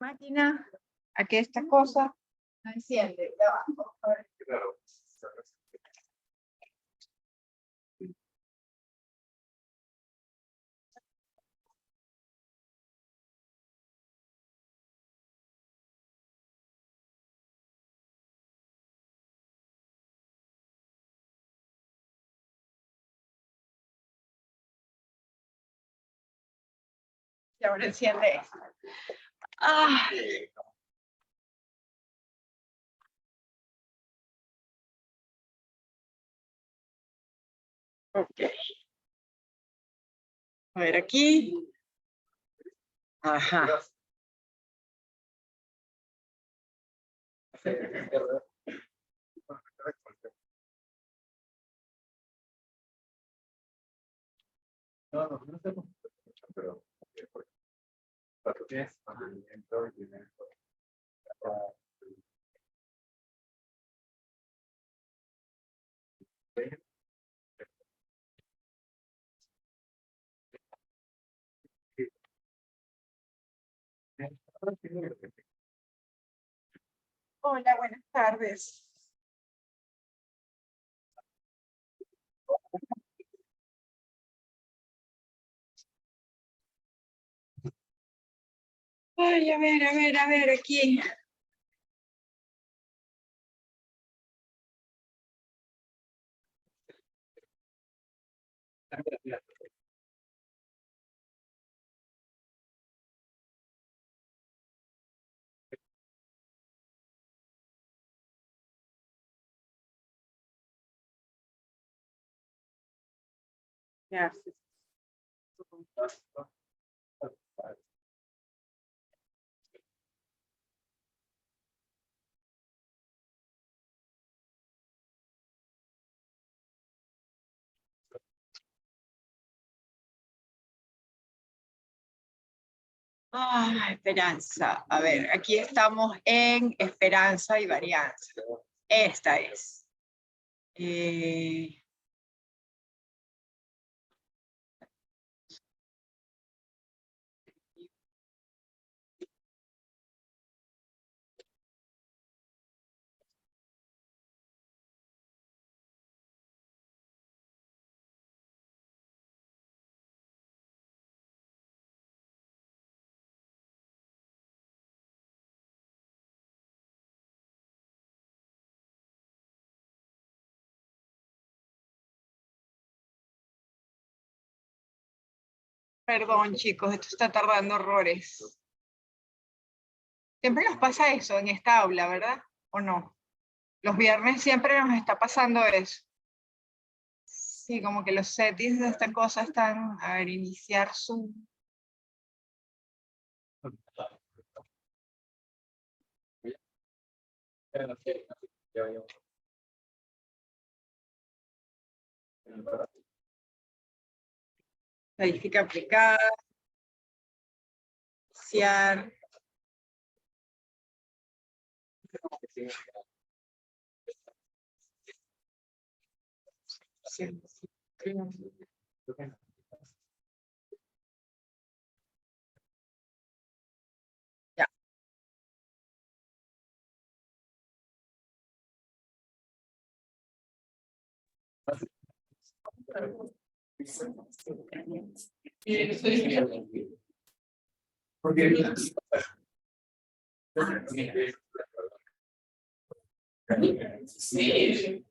máquina, aquí esta cosa no enciende, ya va, vamos a ver. Y ahora enciende esto. Ah. Ok. A ver aquí. Ajá. No sé, pero cuando tienes mantenimiento y tienes Hola, buenas tardes. Ay, a ver, aquí. Gracias. Ah, esperanza. A ver, aquí estamos en esperanza y varianza. Esta es. Perdón, chicos, esto está tardando horrores. Siempre nos pasa eso en esta aula, ¿verdad? ¿O no? Los viernes siempre nos está pasando eso. Sí, como que los settings de esta cosa están, a ver, iniciar Zoom. Estadística aplicada. Iniciar. Sí. Ya. Sí.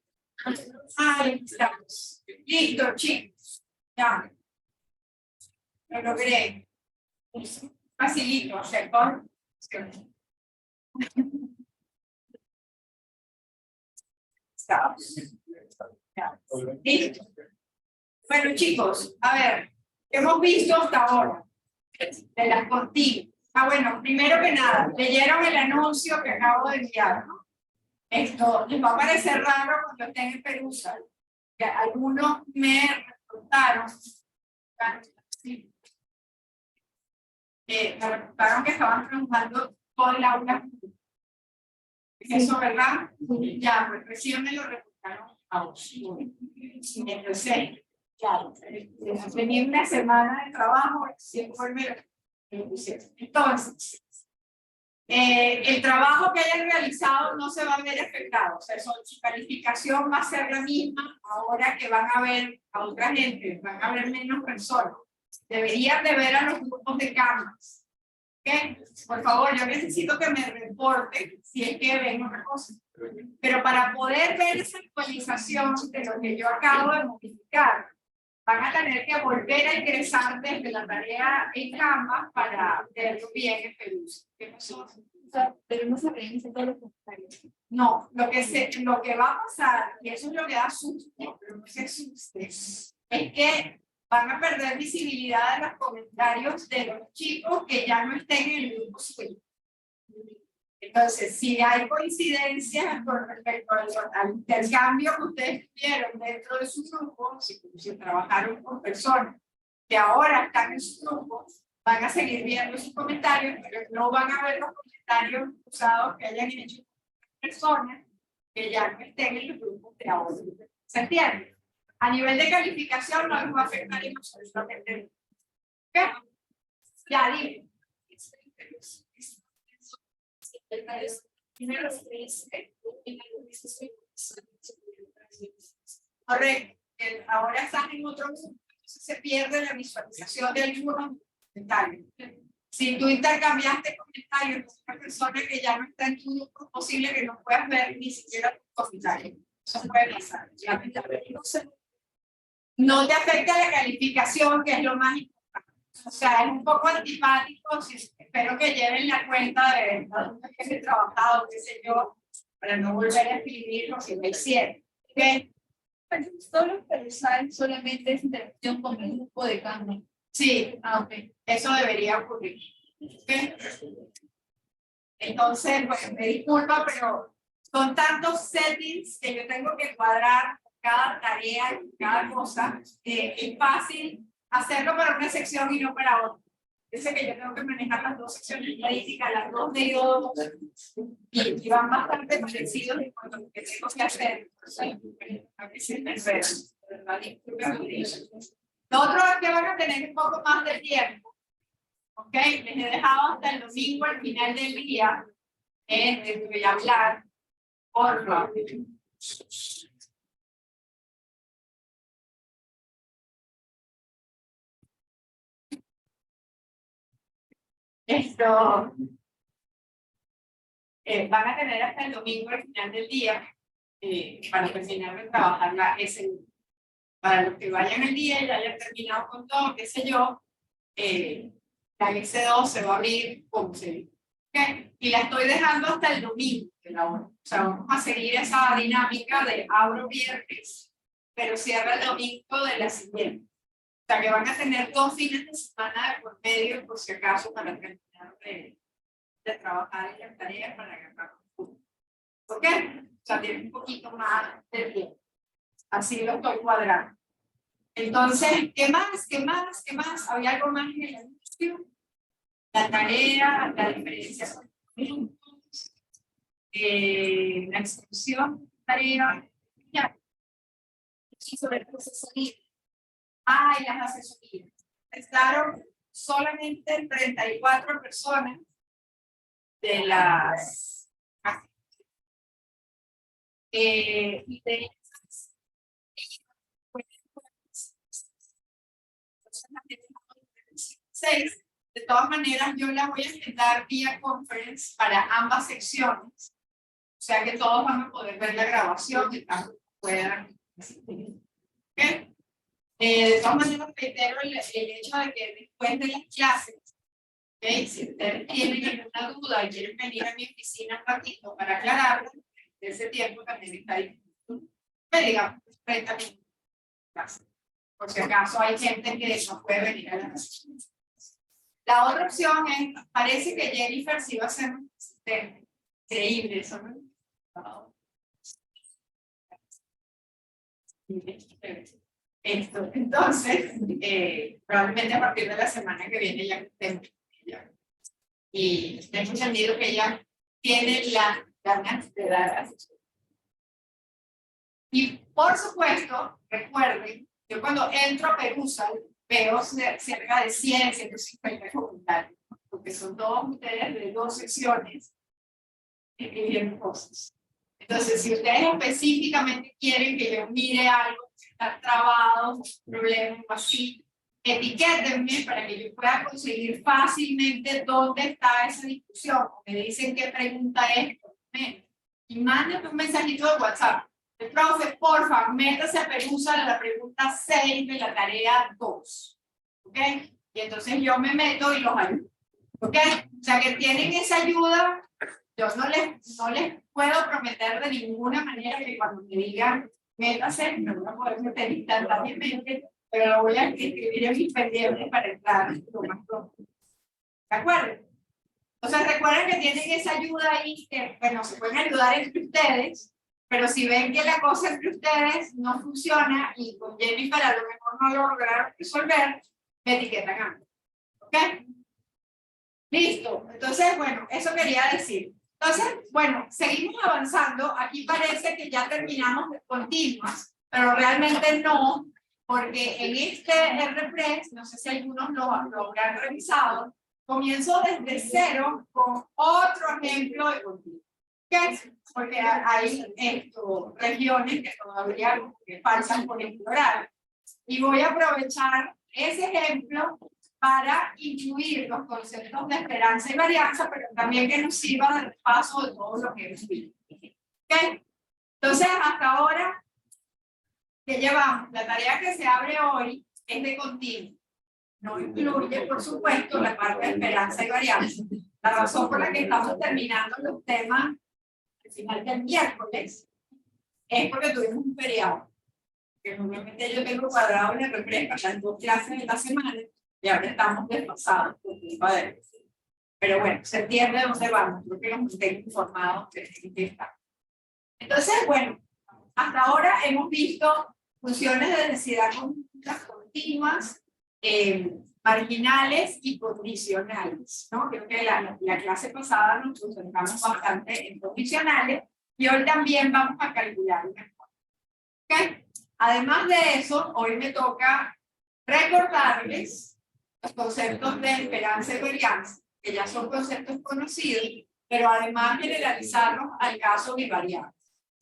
Ahí estamos. Listo, chicos. Ya. Lo logré. Facilito, ¿cierto? Estamos. Ya. Listo. Bueno, chicos, a ver, ¿qué hemos visto hasta ahora? De las contigo. Bueno, primero que nada, leyeron el anuncio que acabo de enviar, ¿no? Esto les va a parecer raro cuando estén en Perusa. Que algunos me reportaron, que estaban trabajando todo el aula. ¿Es eso verdad? Ya, pues recién me lo reportaron a vos. Entonces, claro, tenía una semana de trabajo, recién fue el entonces, el trabajo que hayan realizado no se va a ver afectado, o sea, su calificación va a ser la misma ahora que van a ver a otra gente, van a ver menos personas. Deberían de ver a los grupos de cámaras. ¿Okay? Por favor, yo necesito que me reporten si es que ven otra cosa. Pero para poder ver esa actualización de lo que yo acabo de modificar, van a tener que volver a ingresar desde la tarea en Canva para verlo bien en Pelusa. ¿Qué pasó? Pero no se revisan todos los comentarios. No, lo que va a pasar, y eso es lo que da susto, pero no se asuste, es que van a perder visibilidad de los comentarios de los chicos que ya no estén en el grupo suyo. Entonces, si hay coincidencias con respecto al intercambio que ustedes tuvieron dentro de su grupo, si trabajaron con personas que ahora están en su grupo, van a seguir viendo sus comentarios, pero no van a ver los comentarios usados que hayan hecho personas que ya no estén en el grupo de ahora. ¿Se entiende? A nivel de calificación no les va a afectar en absolutamente nada. ¿Ok? Ya, dime. Correcto. Ahora están en otro grupo, entonces se pierde la visualización de algunos comentarios. Si tú intercambiaste comentarios con una persona que ya no está en tu grupo, es posible que no puedas ver ni siquiera tus comentarios. Eso puede pasar. No te afecta la calificación, que es lo más importante. O sea, es un poco antipático, espero que lleven la cuenta de dónde he trabajado, qué sé yo, para no volver a escribir lo que me hicieron. ¿Okay? Solo pensar solamente es interacción con el grupo de Canva. Sí, Okay. eso debería ocurrir. ¿Okay? Entonces, pues me disculpa, pero son tantos settings que yo tengo que cuadrar cada tarea, cada cosa. Es fácil hacerlo para una sección y no para otra. Dice que yo tengo que manejar las dos secciones estadísticas, las dos de iodos, y van bastante parecidos en cuanto a lo que tengo que hacer. A veces me enredo, ¿verdad? Lo otro es que van a tener un poco más de tiempo. ¿Ok? Les he dejado hasta el domingo al final del día de hablar. Por favor. Esto van a tener hasta el domingo al final del día para terminar de trabajar la S1. Para los que vayan el día y ya hayan terminado con todo, qué sé yo, la S2 se va a abrir como se dice. ¿Okay? Y la estoy dejando hasta el domingo de la hora. O sea, vamos a seguir esa dinámica de abro viernes, pero cierra el domingo de la siguiente. O sea, que van a tener 2 fines de semana de por medio, por si acaso, para terminar de trabajar en las tareas para agarrar un punto. ¿Ok? O sea, tienen un poquito más de tiempo. Así lo estoy cuadrando. Entonces, ¿qué más? ¿Qué más? ¿Qué más? ¿Había algo más en el anuncio? La tarea, la diferencia con puntos, la extensión, tarea, ya. Y sobre el asesoría. Ah, y las asesorías. Estaron solamente 34 personas de las y de esas 6. De todas maneras, yo la voy a agendar vía conference para ambas secciones. O sea que todos van a poder ver la grabación y puedan asistir. ¿Okay? De todas maneras, reitero el hecho de que después de las clases, ¿okay? Si ustedes tienen alguna duda y quieren venir a mi oficina un ratito para aclararlo, ese tiempo también está disponible. Digamos, 30 minutos. Por si acaso hay gente que no puede venir a la oficina. La otra opción es, parece que Jennifer sí va a ser un asistente. Increíble eso, ¿no? Esto. Entonces, probablemente a partir de la semana que viene ya estemos ella. Y tengo entendido que ella tiene las ganas de dar asesoría. Y por supuesto, recuerden, yo cuando entro a Perusa veo cerca de 100, 150 comentarios. ¿Ok? que son todos ustedes de 2 sesiones, escribiendo cosas. Entonces, si ustedes específicamente quieren que yo mire algo que está trabado, problema o así, etiquétenme para que yo pueda conseguir fácilmente dónde está esa discusión. Me dicen qué pregunta es, y mándenme un mensajito de WhatsApp. El profe, porfa, métase a Perusa la pregunta 6 de la tarea 2. ¿Ok? Y entonces yo me meto y los ayudo. ¿Ok? O sea que tienen esa ayuda. Yo no les puedo prometer de ninguna manera que cuando me digan métase, me voy a poder meter instantáneamente, pero lo voy a escribir en mis pendientes para entrar lo más pronto. ¿De acuerdo? Entonces recuerden que tienen esa ayuda ahí, que bueno, se pueden ayudar entre ustedes, pero si ven que la cosa entre ustedes no funciona y con Jennifer a lo mejor no lo lograron resolver, me etiquetan a mí. ¿Ok? Listo. Entonces, bueno, eso quería decir. Entonces, bueno, seguimos avanzando. Aquí parece que ya terminamos de continuas, pero realmente no, porque en este RPress, no sé si algunos lo habrán revisado, comienzo desde cero con otro ejemplo de continuo. ¿Qué? Porque hay regiones que todavía faltan por explorar. Y voy a aprovechar ese ejemplo para incluir los conceptos de esperanza y varianza, pero también que nos sirva de paso de todo lo que hemos visto. ¿Okay? Entonces, hasta ahora, ¿qué llevamos? La tarea que se abre hoy es de continuo. No incluye, por supuesto, la parte de esperanza y varianza. La razón por la que estamos terminando los temas al final del miércoles es porque tuvimos un feriado. Que normalmente yo tengo cuadrado en el refresco las 2 clases de la semana y ahora estamos desfasados por culpa de eso. Pero bueno, se entiende de dónde vamos, creo que nos mantengo informados de qué está. Entonces, bueno, hasta ahora hemos visto funciones de densidad conjuntas continuas, marginales y condicionales, ¿no? Creo que la clase pasada nos concentramos bastante en condicionales y hoy también vamos a calcular una cosa. ¿Okay? Además de eso, hoy me toca recordarles los conceptos de esperanza y varianza, que ya son conceptos conocidos, pero además generalizarlos al caso bivariante.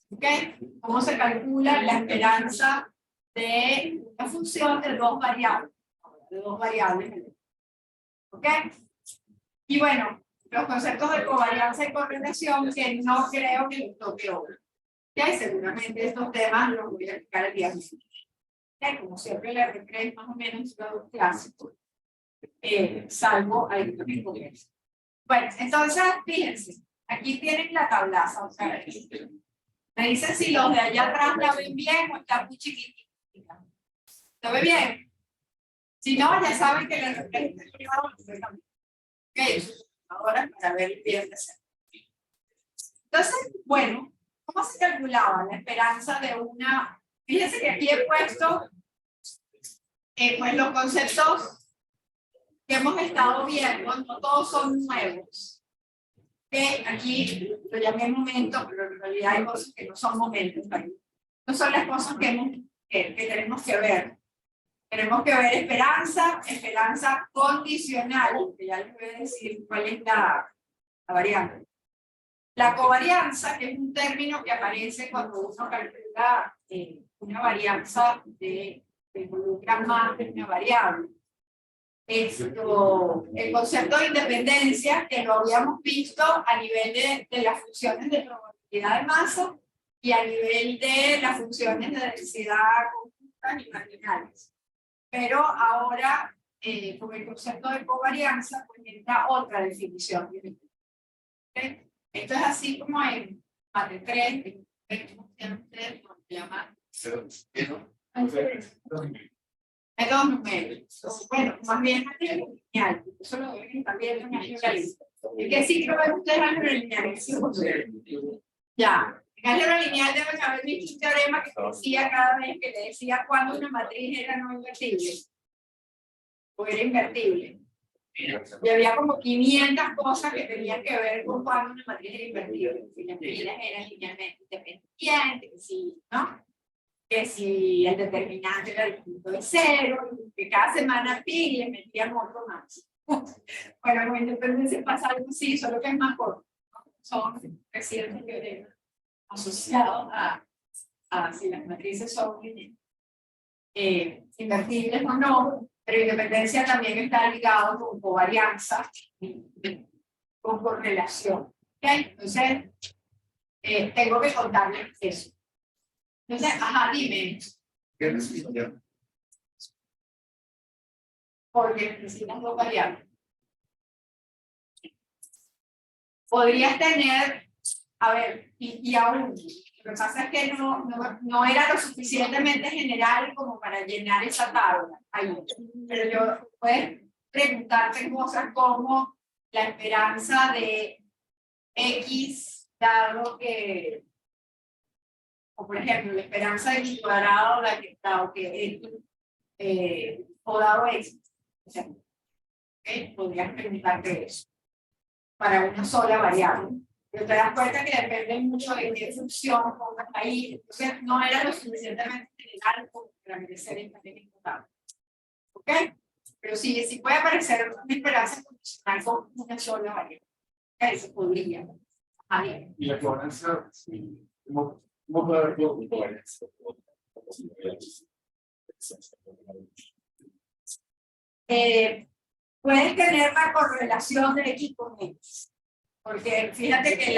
¿Okay? ¿Cómo se calcula la esperanza de una función de 2 variables? De 2 variables. ¿Ok? Y bueno, los conceptos de covarianza y correlación que no creo que les toque hoy. ¿Okay? Seguramente estos temas los voy a explicar el día siguiente. ¿Okay? Como siempre, el R3 más o menos los clásicos. Salvo algunos inconvenientes. Bueno, entonces, fíjense, aquí tienen la tablaza. O sea, me dicen si los de allá atrás la ven bien o está muy chiquitita. ¿Lo ve bien? Si no, ya saben que el R3 es privado. Ok, ahora para ver bien de ser. Entonces, bueno, ¿cómo se calculaba la esperanza de una? Fíjense que aquí he puesto pues los conceptos que hemos estado viendo, no todos son nuevos. Que aquí lo llamé momento, pero en realidad hay cosas que no son momentos. No son las cosas que tenemos que ver. Tenemos que ver esperanza, esperanza condicional, que ya les voy a decir cuál es la variante. La covarianza, que es un término que aparece cuando uno calcula una varianza que involucra más de una variable. El concepto de independencia, que lo habíamos visto a nivel de las funciones de probabilidad de masa y a nivel de las funciones de densidad conjuntas y marginales. Pero ahora, con el concepto de covarianza, pues entra otra definición. ¿Okay? Esto es así como en Mate 3, ¿cómo se llama? Es dos numéricos. Bueno, más bien álgebra lineal. Eso lo deben estar viendo en álgebra lineal. ¿En qué ciclo ven ustedes álgebra lineal? Ya. En álgebra lineal deben haber visto un teorema que decía cada vez que le decía cuándo una matriz era no invertible. O era invertible. Y había como 500 cosas que tenían que ver con cuándo una matriz era invertible. Si las filas eran linealmente independientes, que sí, ¿no? Que si el determinante era el punto de 0, que cada semana pi le metían otro más. Bueno, con independencia pasa algo así, solo que es más corto. Son residentes que asociados a si las matrices son invertibles o no, pero independencia también está ligado con covarianza, con correlación. ¿Okay? Entonces, tengo que contarles eso. Entonces, ajá, dime. ¿Qué necesita? Porque necesitas dos variables. Podrías tener, a ver, y aún, lo que pasa es que no era lo suficientemente general como para llenar esa tabla ahí. Pero yo puedes preguntarte cosas como la esperanza de X, dado que, o por ejemplo, la esperanza de X cuadrado, dado que X, o dado X. O sea, podrías preguntarte eso para una sola variable. Pero te das cuenta que depende mucho de qué función pongas ahí. Entonces, no era lo suficientemente general como para merecer esta técnica. ¿Ok? Pero sí puede aparecer una esperanza condicional con una sola variable. Eso podría. Ahí. Y la cobranza, ¿cómo puede haber cobranza? Puedes tener la correlación de X con X. Porque fíjate que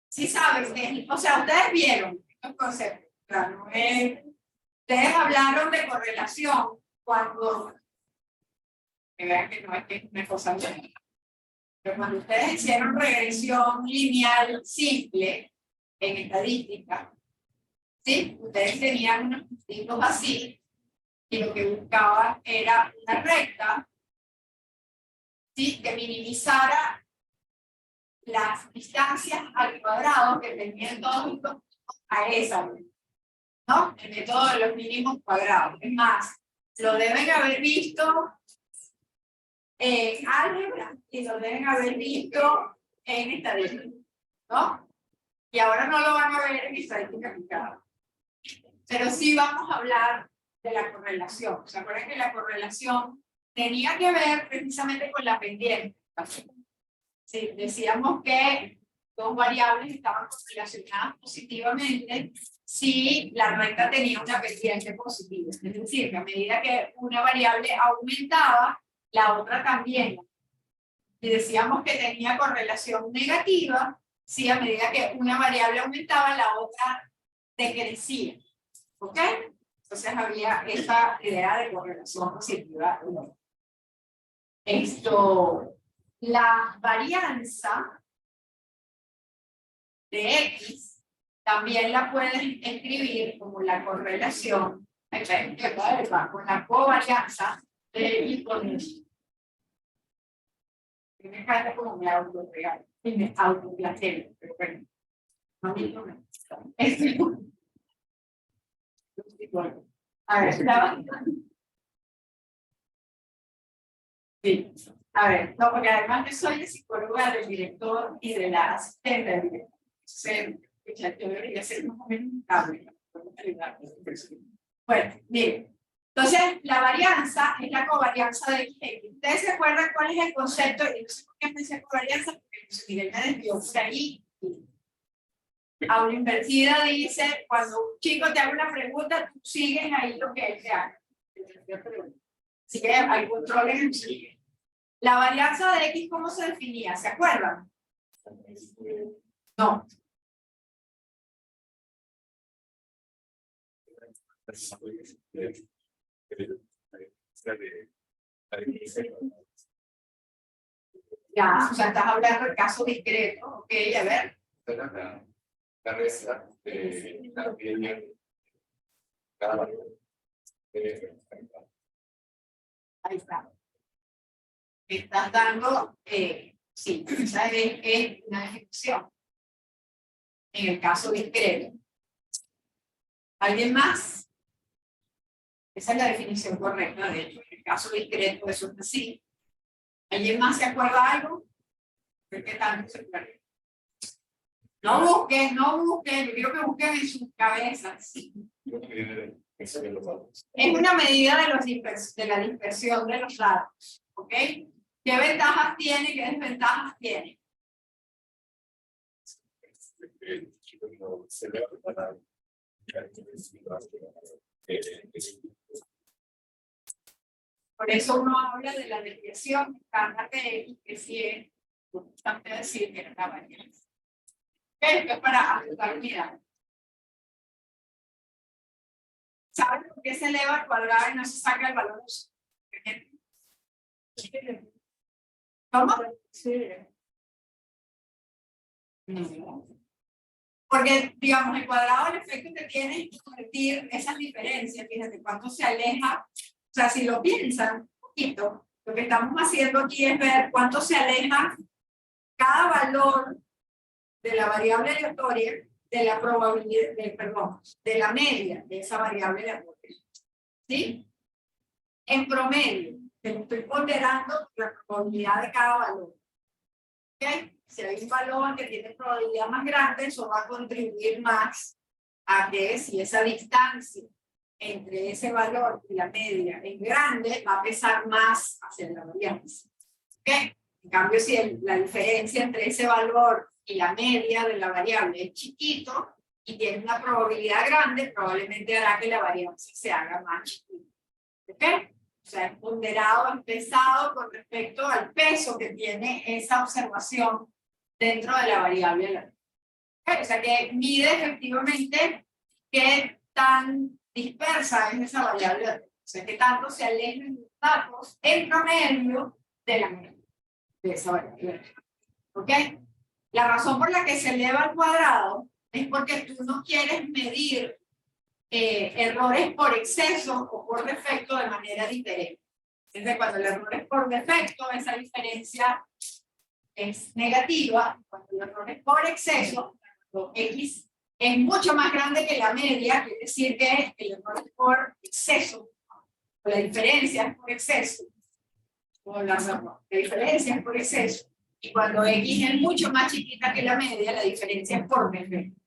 sí sabes que, o sea, ustedes vieron estos conceptos, claro, ustedes hablaron de correlación cuando, que vean que no es que es una cosa buena, pero cuando ustedes hicieron regresión lineal simple en estadística, ¿sí? Ustedes tenían unos puntitos así, y lo que buscaba era una recta, ¿sí? Que minimizara las distancias al cuadrado que tenían todos a esa, ¿no? El método de los mínimos cuadrados. Es más, lo deben haber visto en álgebra y lo deben haber visto en estadística, ¿no? Y ahora no lo van a ver en estadística aplicada. Pero sí vamos a hablar de la correlación. ¿Se acuerdan que la correlación tenía que ver precisamente con la pendiente? Sí, decíamos que dos variables estaban correlacionadas positivamente si la recta tenía una pendiente positiva. Es decir, que a medida que una variable aumentaba, la otra también. Y decíamos que tenía correlación negativa si a medida que una variable aumentaba, la otra decrecía. ¿Ok? Entonces había esa idea de correlación positiva. La varianza de X también la pueden escribir como la correlación con la covarianza de X con X. Me encanta como me autorregalo y me autoplacero, pero bueno, a mí no me gusta. A ver, sí. A ver, no, porque además yo soy psicóloga del director y de la asistente del director. Yo debería ser más o menos un cable. Bueno, miren. Entonces, la varianza es la covarianza de X. ¿Ustedes se acuerdan cuál es el concepto? Y no sé por qué pensé covarianza, porque José Miguel me desvió por ahí. Aula invertida dice, cuando un chico te haga una pregunta, tú sigues ahí lo que él te haga. Así que hay control en el sigue. La varianza de X, ¿cómo se definía? ¿Se acuerdan? No. Ya, o sea, estás hablando del caso discreto, ok, a ver. La resta de la media cada variable. Ahí está. Estás dando, sí, esa es una ejecución. En el caso discreto. ¿Alguien más? Esa es la definición correcta, de hecho. En el caso discreto, eso es así. ¿Alguien más se acuerda algo? ¿Qué tanto se acuerda? No busquen, yo quiero que busquen en sus cabezas. Eso que lo vamos. Es una medida de la dispersión de los datos. ¿Ok? ¿Qué ventajas tiene? ¿Qué desventajas tiene? Se le va a preparar. Por eso uno habla de la desviación estándar de X, que sí es importante decir que era la varianza. Esto es para ajustar unidades. ¿Saben por qué se eleva al cuadrado y no se saca el valor? ¿Cómo? Sí. No. Porque, digamos, el cuadrado, el efecto que tiene es convertir esas diferencias, fíjate cuánto se aleja. O sea, si lo piensan un poquito, lo que estamos haciendo aquí es ver cuánto se aleja cada valor de la variable aleatoria de la probabilidad, de la media de esa variable aleatoria. ¿Sí? En promedio, te lo estoy ponderando la probabilidad de cada valor. ¿Ok? Si hay un valor que tiene probabilidad más grande, eso va a contribuir más a que si esa distancia entre ese valor y la media es grande, va a pesar más hacia la varianza. ¿Ok? En cambio, si la diferencia entre ese valor y la media de la variable es chiquito y tiene una probabilidad grande, probablemente hará que la varianza se haga más chiquita. ¿Ok? O sea, es ponderado, es pesado con respecto al peso que tiene esa observación dentro de la variable. O sea, que mide efectivamente qué tan dispersa es esa variable. O sea, qué tanto se alejan los datos en promedio de la media de esa variable. ¿Ok? La razón por la que se eleva al cuadrado es porque tú no quieres medir errores por exceso o por defecto de manera diferente. Entonces, cuando el error es por defecto, esa diferencia es negativa. Cuando el error es por exceso, cuando X es mucho más grande que la media, quiere decir que el error es por exceso, o la diferencia es por exceso, o la diferencia es por exceso. Y cuando X es mucho más chiquita que la media, la diferencia es por defecto.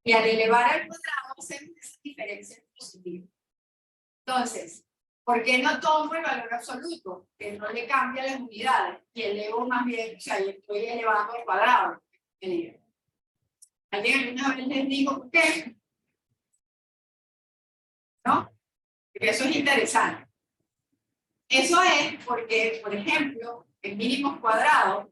Y al elevar al cuadrado, hacemos esa diferencia positiva. Entonces, ¿por qué no tomo el valor absoluto? Que no le cambia las unidades. Y elevo más bien, o sea, yo estoy elevando al cuadrado. ¿Alguien alguna vez les digo por qué? ¿No? Porque eso es interesante. Eso es porque, por ejemplo, en mínimos cuadrados,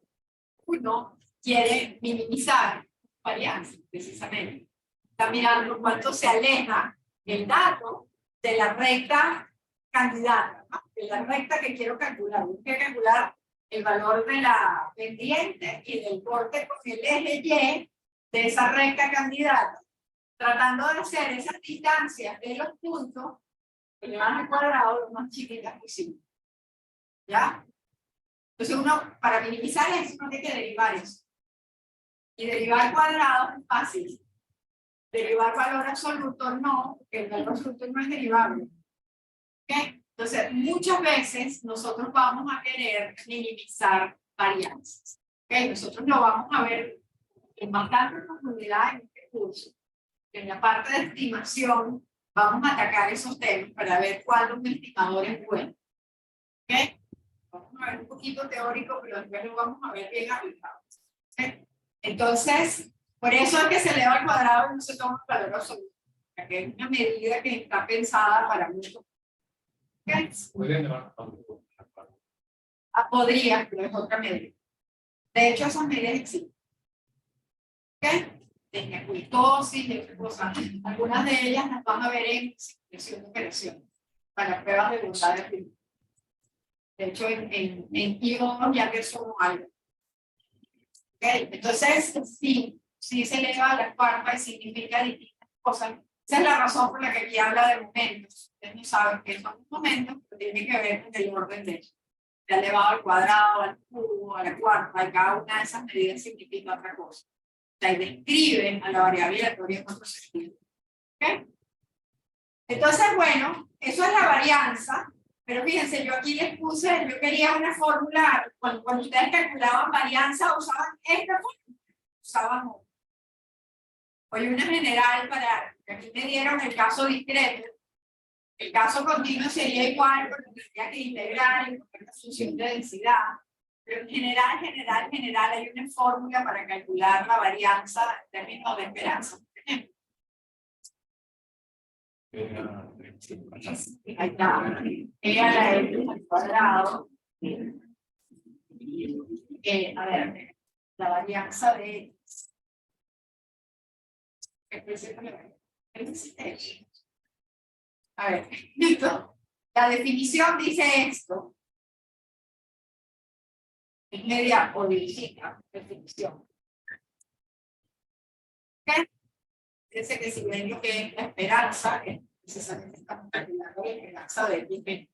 uno quiere minimizar varianza, precisamente. Está mirando cuánto se aleja el dato de la recta candidata, ¿no? De la recta que quiero calcular. Yo quiero calcular el valor de la pendiente y del corte con el eje Y de esa recta candidata, tratando de hacer esas distancias de los puntos que le van al cuadrado lo más chiquitas posible. ¿Ya? Entonces uno, para minimizar eso, uno tiene que derivar eso. Y derivar al cuadrado es fácil. Derivar valor absoluto no, porque el valor absoluto no es derivable. ¿Okay? Entonces, muchas veces nosotros vamos a querer minimizar varianzas. ¿Okay? Nosotros lo vamos a ver en bastante profundidad en este curso. En la parte de estimación vamos a atacar esos temas para ver cuándo un estimador es bueno. ¿Okay? Vamos a ver un poquito teórico, pero después lo vamos a ver bien aplicado. ¿Okay? Entonces, por eso es que se eleva al cuadrado y no se toma el valor absoluto. Porque es una medida que está pensada para muchos. ¿Okay? Podría, pero es otra medida. De hecho, esas medidas existen. ¿Okay? De acuitosis, de otras cosas. Algunas de ellas las van a ver en simulación de operación, para pruebas de voluntad de actividad. De hecho, en I2 ya que somos algo. ¿Okay? Entonces, sí se eleva a la cuarta y significa distintas cosas. Esa es la razón por la que aquí habla de momentos. Ustedes no saben qué son los momentos, pero tiene que ver con el orden de eso. Se ha elevado al cuadrado, al cubo, a la cuarta, y cada una de esas medidas significa otra cosa. O sea, describen a la variable aleatoria en otro sentido. ¿Okay? Entonces, bueno, eso es la varianza. Pero fíjense, yo aquí les puse, yo quería una fórmula, cuando ustedes calculaban varianza, usaban esta fórmula, usaban otra. Hoy una general para, aquí me dieron el caso discreto, El caso continuo sería igual, porque tendría que integrar y buscar la función de densidad. Pero en general, hay una fórmula para calcular la varianza en términos de esperanza. Por ejemplo. Ahí está. E a la x al cuadrado. A ver, la varianza de x. A ver, listo. La definición dice esto. Es media o dirigida, definición. ¿Qué? Dice que si ven lo que es la esperanza, es precisamente estamos calculando la esperanza de x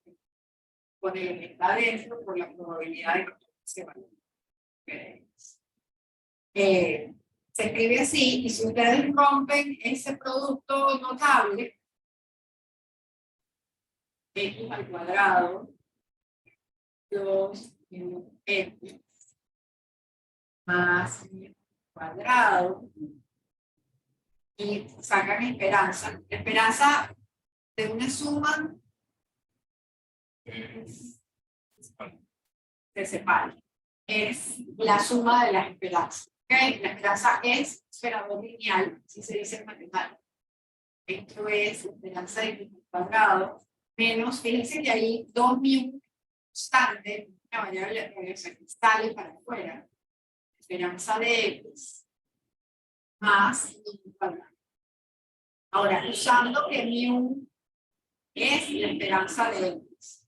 con el que está dentro por la probabilidad de que se vaya. Se escribe así, y si ustedes rompen ese producto notable, x al cuadrado, 2 x más cuadrado, y sacan esperanza. Esperanza de una suma se separa. Es la suma de las esperanzas. ¿Okay? La esperanza es esperador lineal, si se dice en matemáticas. Esto es esperanza de x al cuadrado menos, fíjense que hay 2 mu constante, una variable que sale para afuera. Esperanza de x más mu cuadrado. Ahora, usando que mu es la esperanza de x.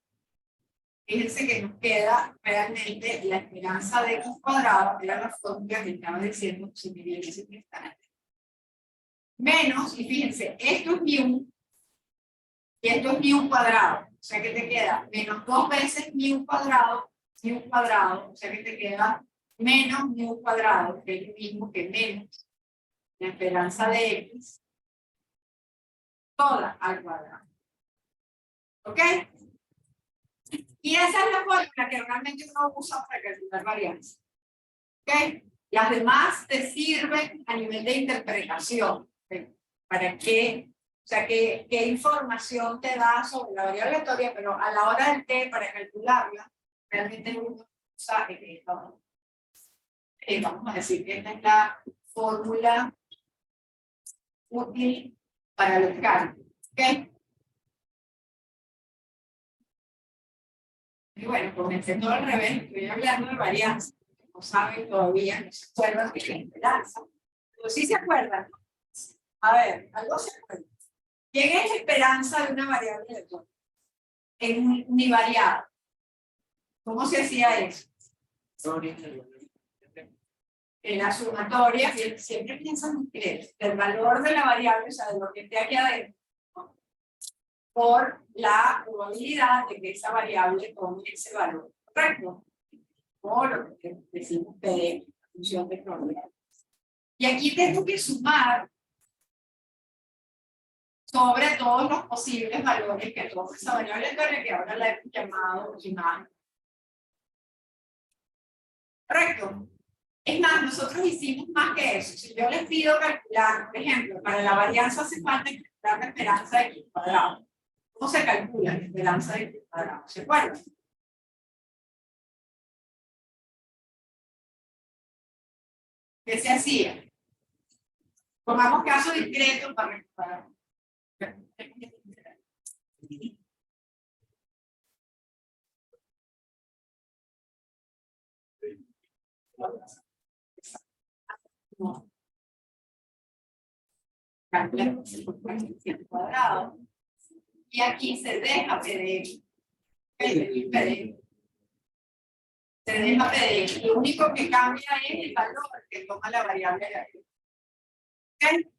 Fíjense que nos queda realmente la esperanza de x cuadrado, que era la fórmula que estaba diciendo si me viene ese instante. Menos, y fíjense, esto es mu, y esto es mu cuadrado. O sea que te queda menos 2 veces mu cuadrado, o sea que te queda menos mu cuadrado, que es lo mismo que menos la esperanza de x, toda al cuadrado. ¿Ok? Y esa es la fórmula que realmente uno usa para calcular varianza. ¿Ok? Las demás te sirven a nivel de interpretación. ¿Okay? ¿Para qué? O sea, ¿qué información te da sobre la variable aleatoria? Pero a la hora del t, para calcularla, realmente uno usa vamos a decir que esta es la fórmula útil para los cálculos. ¿Ok? Y bueno, comencé todo al revés, estoy hablando de varianza. No saben todavía, no se acuerdan de la esperanza. Pero sí se acuerdan. A ver, algo se acuerdan. ¿Quién es la esperanza de una variable aleatoria? En univariada. ¿Cómo se hacía eso? En la sumatoria, siempre piensan el valor de la variable, o sea, de lo que esté aquí adentro, ¿no? Por la probabilidad de que esa variable tome ese valor, ¿correcto? O lo que decimos PD, función de probabilidad. Y aquí tengo que sumar sobre todos los posibles valores que toma esa variable aleatoria, que ahora la hemos llamado imagen. ¿Correcto? Es más, nosotros hicimos más que eso. Si yo les pido calcular, por ejemplo, para la varianza hace falta calcular la esperanza de x cuadrado. ¿Cómo se calcula la esperanza de x cuadrado? ¿Se acuerdan? ¿Qué se hacía? Pongamos caso discreto para recuperar. No. Calculamos el cuadrado. Y aquí se deja PD. Se deja PD. Lo único que cambia es el valor que toma la variable de aquí. ¿Okay?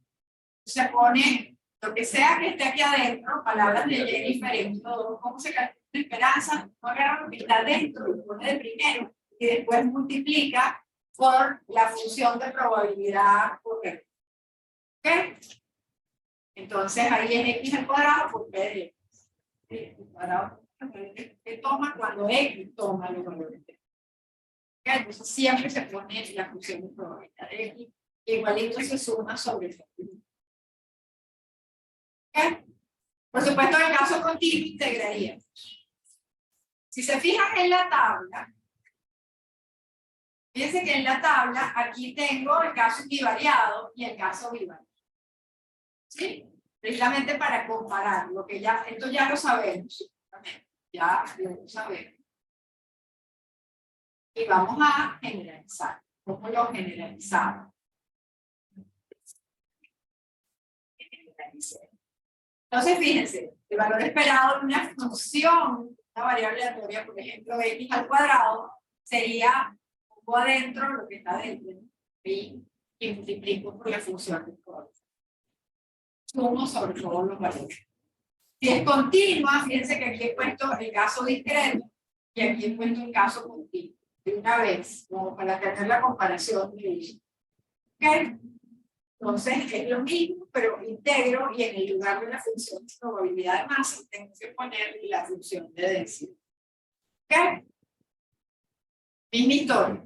Se pone lo que sea que esté aquí adentro, palabras de Jennifer, y todo, cómo se calcula la esperanza, no agarra lo que está dentro, lo pone de primero y después multiplica por la función de probabilidad correcta. ¿Ok? Entonces ahí es x al cuadrado por p de x. El cuadrado que toma cuando x toma los valores. ¿Ok? Entonces siempre se pone la función de probabilidad de x, igualito se suma sobre el. ¿Ok? Por supuesto, en el caso continuo integraría. Si se fijan en la tabla, fíjense que en la tabla aquí tengo el caso univariado y el caso bivariado. ¿Sí? Precisamente para comparar, lo que ya, esto ya lo sabemos. Ya lo sabemos. Y vamos a generalizar. ¿Cómo lo generalizamos? Entonces, fíjense, el valor esperado de una función, una variable aleatoria, por ejemplo, x al cuadrado, sería pongo adentro lo que está dentro, y multiplico por la función del cuadrado. Sumo sobre todos los valores. Si es continua, fíjense que aquí he puesto el caso discreto y aquí he puesto el caso continuo. De una vez, como para tener la comparación de ellos. ¿Ok? Entonces es lo mismo, pero integro y en el lugar de la función de probabilidad de masa tengo que poner la función de densidad. ¿Ok? Misma historia.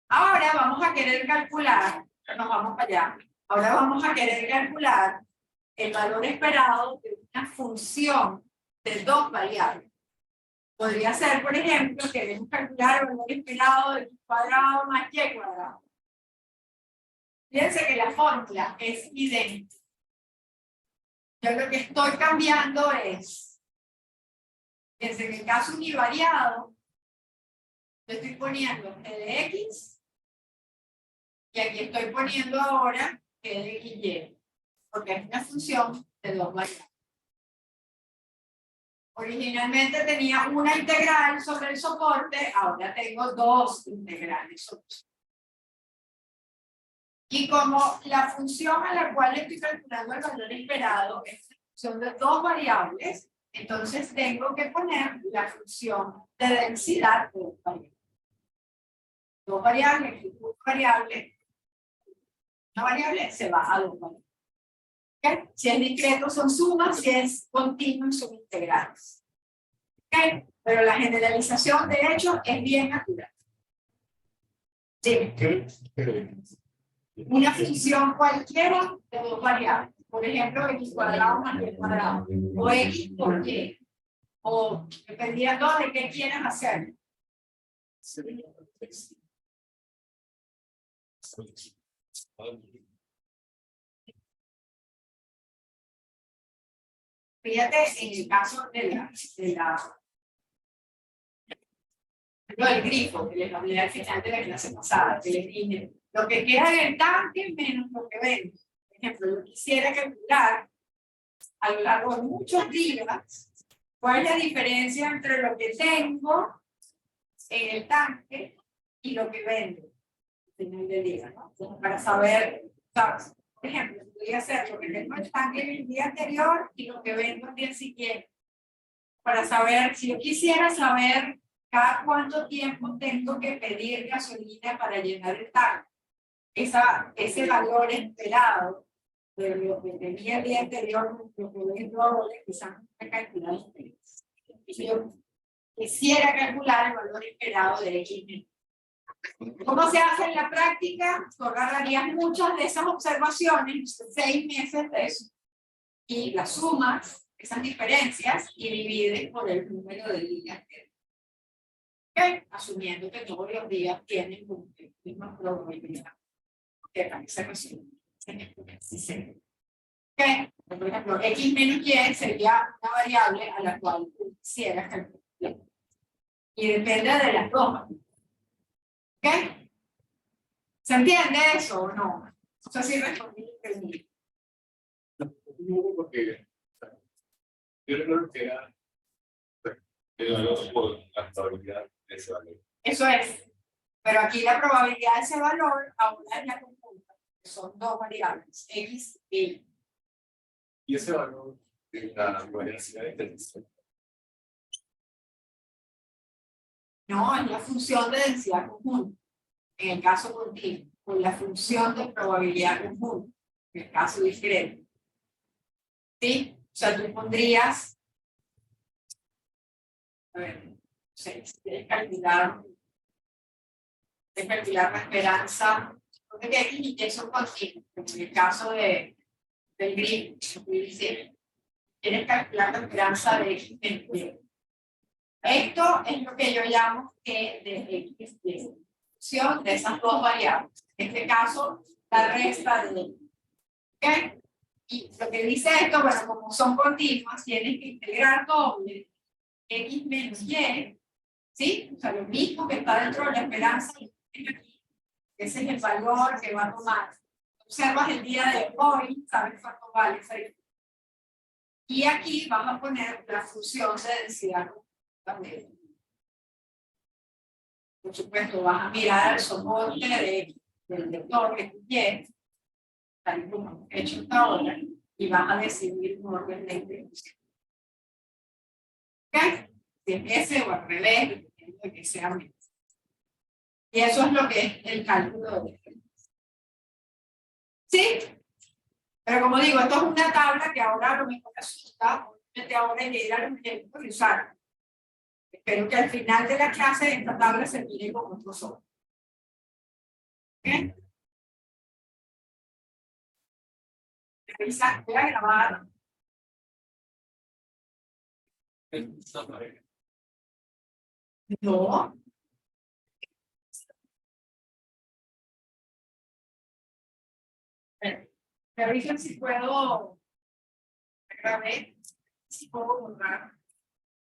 Ahora vamos a querer calcular, nos vamos para allá. Ahora vamos a querer calcular el valor esperado de una función de dos variables. Podría ser, por ejemplo, que queremos calcular el valor esperado de x cuadrado más y cuadrado. Fíjense que la fórmula es idéntica. Yo lo que estoy cambiando es, fíjense que en el caso univariado, yo estoy poniendo g de x, y aquí estoy poniendo ahora g de y, porque es una función de dos variables. Originalmente tenía una integral sobre el soporte, ahora tengo dos integrales sobre el soporte. Y como la función a la cual estoy calculando el valor esperado es una función de dos variables, entonces tengo que poner la función de densidad de dos variables. Dos variables, una variable se va a dos variables. ¿Okay? Si es discreto son sumas, si es continuo son integrales. ¿Okay? Pero la generalización de hecho es bien natural. Sí. Una función cualquiera de dos variables. Por ejemplo, x cuadrado más y cuadrado. O x por y. O dependiendo de qué quieras hacer. Fíjate en el caso del grifo que les hablé al final de la clase pasada, que les dije, lo que queda en el tanque menos lo que vendo. Por ejemplo, yo quisiera calcular a lo largo de muchos días cuál es la diferencia entre lo que tengo en el tanque y lo que vendo al final del día, ¿no? Entonces, para saber, ¿sabes? Por ejemplo, podría hacer lo que tengo en el tanque el día anterior y lo que vendo el día siguiente. Para saber, si yo quisiera saber cada cuánto tiempo tengo que pedir gasolina para llenar el tanque. Ese valor esperado de lo que tenía el día anterior, lo que vendo ahora, quizás no me calcular. Si yo quisiera calcular el valor esperado de X. ¿Cómo se hace en la práctica? Tú agarrarías muchas de esas observaciones, 6 meses de eso, y las sumas, esas diferencias, y divides por el número de días que ¿okay? Asumiendo que todos los días tienen la misma probabilidad de que se resuelva. ¿Okay? Por ejemplo, x menos y sería una variable a la cual quisieras calcular. Y depende de las dos. ¿Ok? ¿Se entiende eso o no? No sé si respondí. Porque yo recuerdo que era el valor por la probabilidad de ese valor. Eso es. Pero aquí la probabilidad de ese valor ahora es la conjunta. Son dos variables, x y y. Y ese valor de la probabilidad de interacción. No, es la función de densidad conjunta. En el caso continuo, con la función de probabilidad conjunta. En el caso discreto. ¿Sí? O sea, tú pondrías. A ver, no sé, si quieres calcular la esperanza. Porque aquí y eso continuo. En el caso del grifo, quieres calcular la esperanza de X menos Y. Esto es lo que yo llamo que de X de función de esas dos variables. En este caso, la resta de X. ¿Ok? Y lo que dice esto, bueno, como son continuas, tienes que integrar doble X menos Y, ¿sí? O sea, lo mismo que está dentro de la esperanza, aquí. Ese es el valor que va a tomar. Observas el día de hoy, sabes cuánto vale esa diferencia. Y aquí vas a poner la función de densidad también. Por supuesto, vas a mirar el soporte del vector Y, tal como he hecho hasta ahora, y vas a decidir un orden de distribución. ¿Ok? Si es ese o al revés, dependiendo de que sea menos. Y eso es lo que es el cálculo de diferencia. ¿Sí? Pero como digo, esto es una tabla que ahora a lo mejor asusta, obviamente ahora hay que ir a los ejemplos y usar. Espero que al final de la clase esta tabla se mire como otro solo. ¿Ok? Voy a grabar. No. Me avisan si puedo grabé, si puedo borrar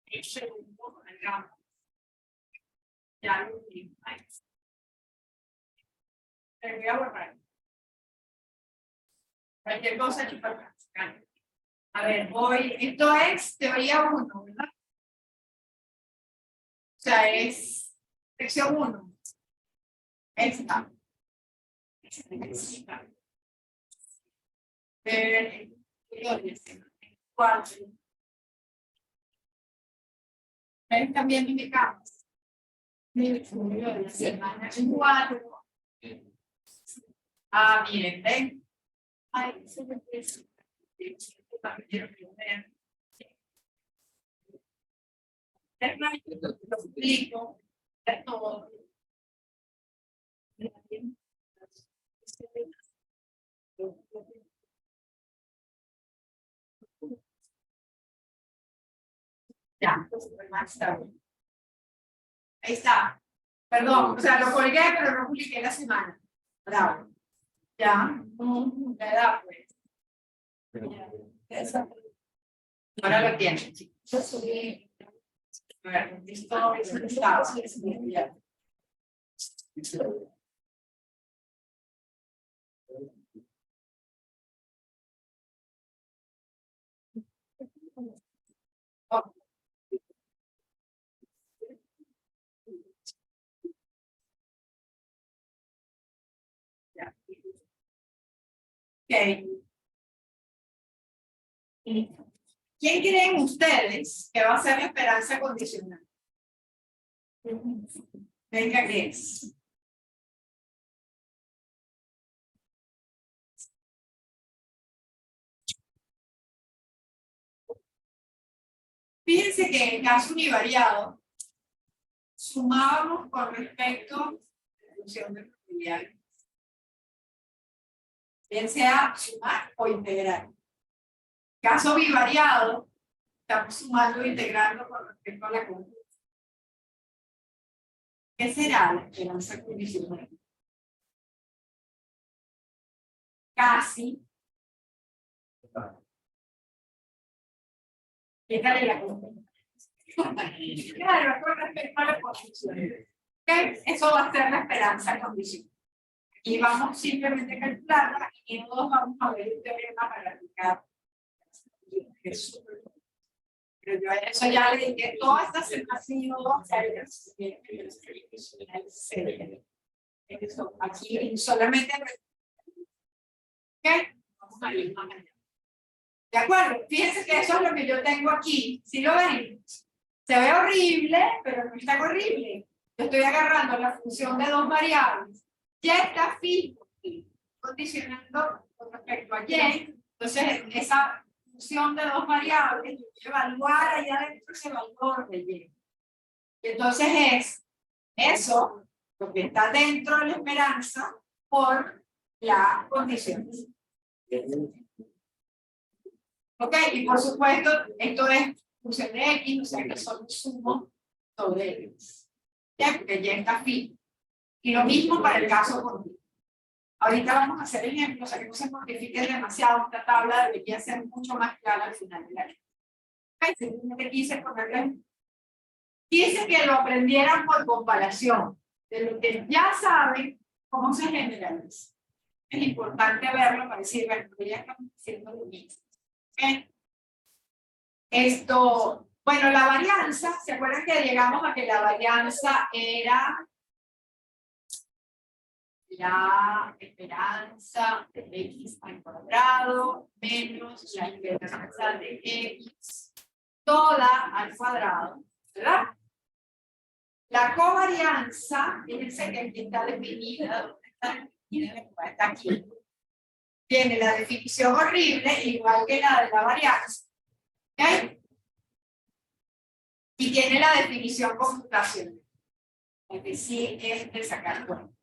el segundo diagrama. Ya lo vi. Pero voy a borrar. Cualquier cosa que para acá. A ver, voy. Esto es teoría 1, ¿verdad? O sea, es sección 1. Esta. Esta. Cuatro. También indicamos. Semana 4. Ah, miren, ven. Ay, se me empieza. Lo explico. Todo. Ya, más tarde. Ahí está. Perdón, o sea, lo colgué, pero no publiqué la semana. Bravo. Ya, la edad, pues. Ahora lo tienen. Yo subí. A ver, esto estaba. Okay. ¿Quién creen ustedes que va a ser la esperanza condicional? Venga, ¿qué es? Fíjense que en el caso univariado, sumábamos con respecto a la función de probabilidades. Bien sea sumar o integrar. Caso bivariado, estamos sumando e integrando con respecto a la conjunción. ¿Qué será la esperanza condicional? Casi. Quítale la conjunción. Claro, con respecto a la conjunción. ¿Okay? Eso va a ser la esperanza condicional. Y vamos simplemente a calcularla y todos vamos a ver el teorema para aplicar. Pero yo a eso ya le dije, todas estas semanas aquí solamente. ¿Qué? Vamos a ir más allá. ¿De acuerdo? Fíjense que eso es lo que yo tengo aquí. ¿Sí lo ven? Se ve horrible, pero no está horrible. Yo estoy agarrando la función de dos variables. Y está fijo, condicionando con respecto a Y. Entonces, esa función de dos variables, yo voy a evaluar allá adentro ese valor de Y. Y entonces es eso, lo que está dentro de la esperanza, por la condición. ¿Ok? Y por supuesto, esto es función de X, o sea que solo sumo sobre X. ¿Ya? Porque ya está fijo. Y lo mismo para el caso continuo. Ahorita vamos a hacer ejemplos, o sea que no se mortifique demasiado. Esta tabla debería ser mucho más clara al final de la clase. ¿Ok? Simplemente quise ponerle. Quise que lo aprendieran por comparación de lo que ya saben cómo se generaliza. Es importante verlo para decir, bueno, ya estamos haciendo lo mismo. ¿Okay? Esto, bueno, la varianza, ¿se acuerdan que llegamos a que la varianza era la esperanza de X al cuadrado menos la esperanza de X toda al cuadrado, ¿verdad? La covarianza, fíjense que aquí está definida, ¿dónde está definida? Está aquí. Tiene la definición horrible, igual que la de la varianza. ¿Ok? Y tiene la definición computacional. Es decir, es de sacar cuenta.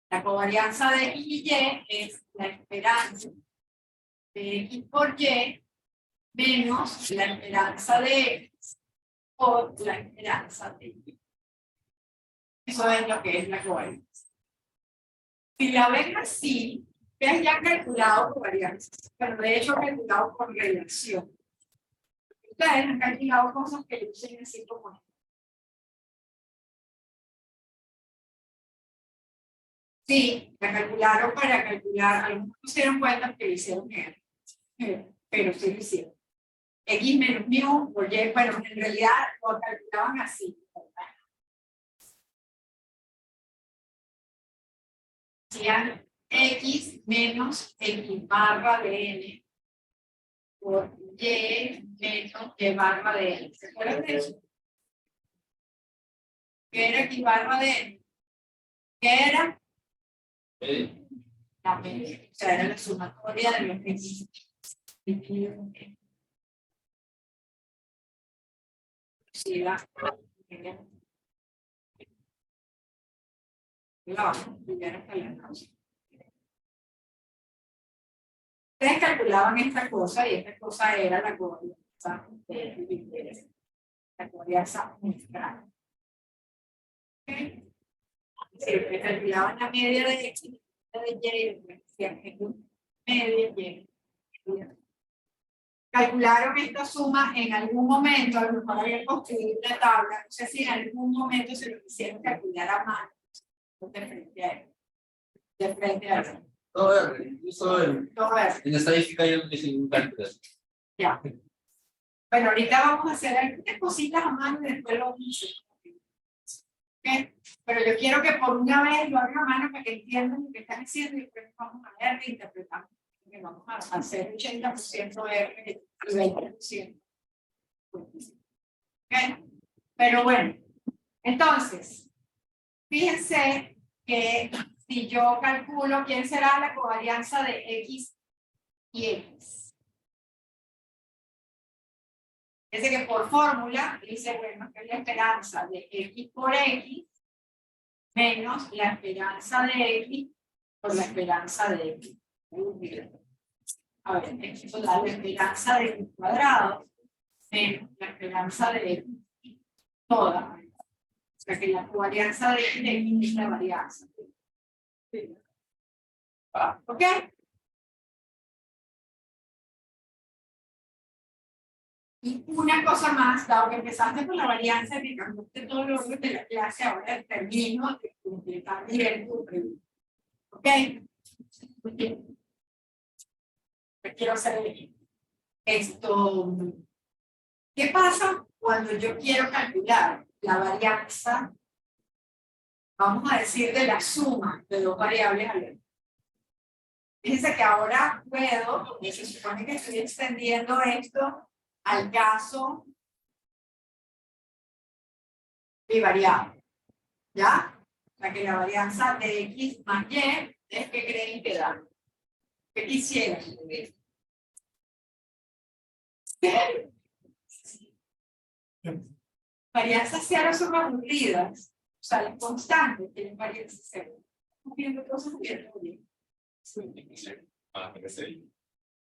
La covarianza de X y Y es la esperanza de X por Y menos la esperanza de X por la esperanza de Y. Eso es lo que es la covarianza. Si la ven así, ustedes ya han calculado covarianzas, pero de hecho han calculado por relación. Ustedes han calculado cosas que lucen así como esto. Sí, la calcularon para calcular, algunos no se dieron cuenta que lo hicieron pero sí lo hicieron. X menos mu por Y, bueno, en realidad lo calculaban así. Hacían X menos X barra de N por Y menos Y barra de N. ¿Se acuerdan de eso? ¿Qué era X barra de N? ¿Qué era? La media. O sea, era la sumatoria de los X. Sí, la ustedes calculaban esta cosa y esta cosa era la covarianza mezclada. ¿Okay? Sí, ustedes calculaban la media de X, de Y, media Y. Calcularon esta suma en algún momento, a lo mejor habían construido una tabla, no sé si en algún momento se lo quisieron calcular a mano, de frente a él. De frente a él. Todo en estadística yo no hice ningún cálculo. Ya. Bueno, ahorita vamos a hacer algunas cositas a mano y después lo vamos a hacer. ¿Okay? Pero yo quiero que por una vez lo hagan a mano para que entiendan lo que están haciendo y después vamos a ver e interpretar. Que vamos a hacer 80% R y 20%. ¿Okay? Pero bueno, entonces, fíjense que si yo calculo quién será la covarianza de X y X. Dice que por fórmula dice, bueno, que es la esperanza de X por X menos la esperanza de X por la esperanza de X. A ver, esto da la esperanza de X cuadrado menos la esperanza de X toda. O sea que la covarianza de X es la varianza. ¿Ok? Y una cosa más, dado que empezaste con la varianza, que cambiaste todo el orden de la clase, ahora termino de completar bien tu pregunta. ¿Ok? Muy bien. Quiero hacer esto. ¿Qué pasa cuando yo quiero calcular la varianza, vamos a decir, de la suma de dos variables aleatorias? Fíjense que ahora puedo, porque se supone que estoy extendiendo esto al caso bivariable. ¿Ya? O sea que la varianza de X más Y es que creen que da. ¿Qué quisieran? Varianzas cero son aburridas. O sea, las constantes tienen varianzas cero. Estamos viendo cosas bien.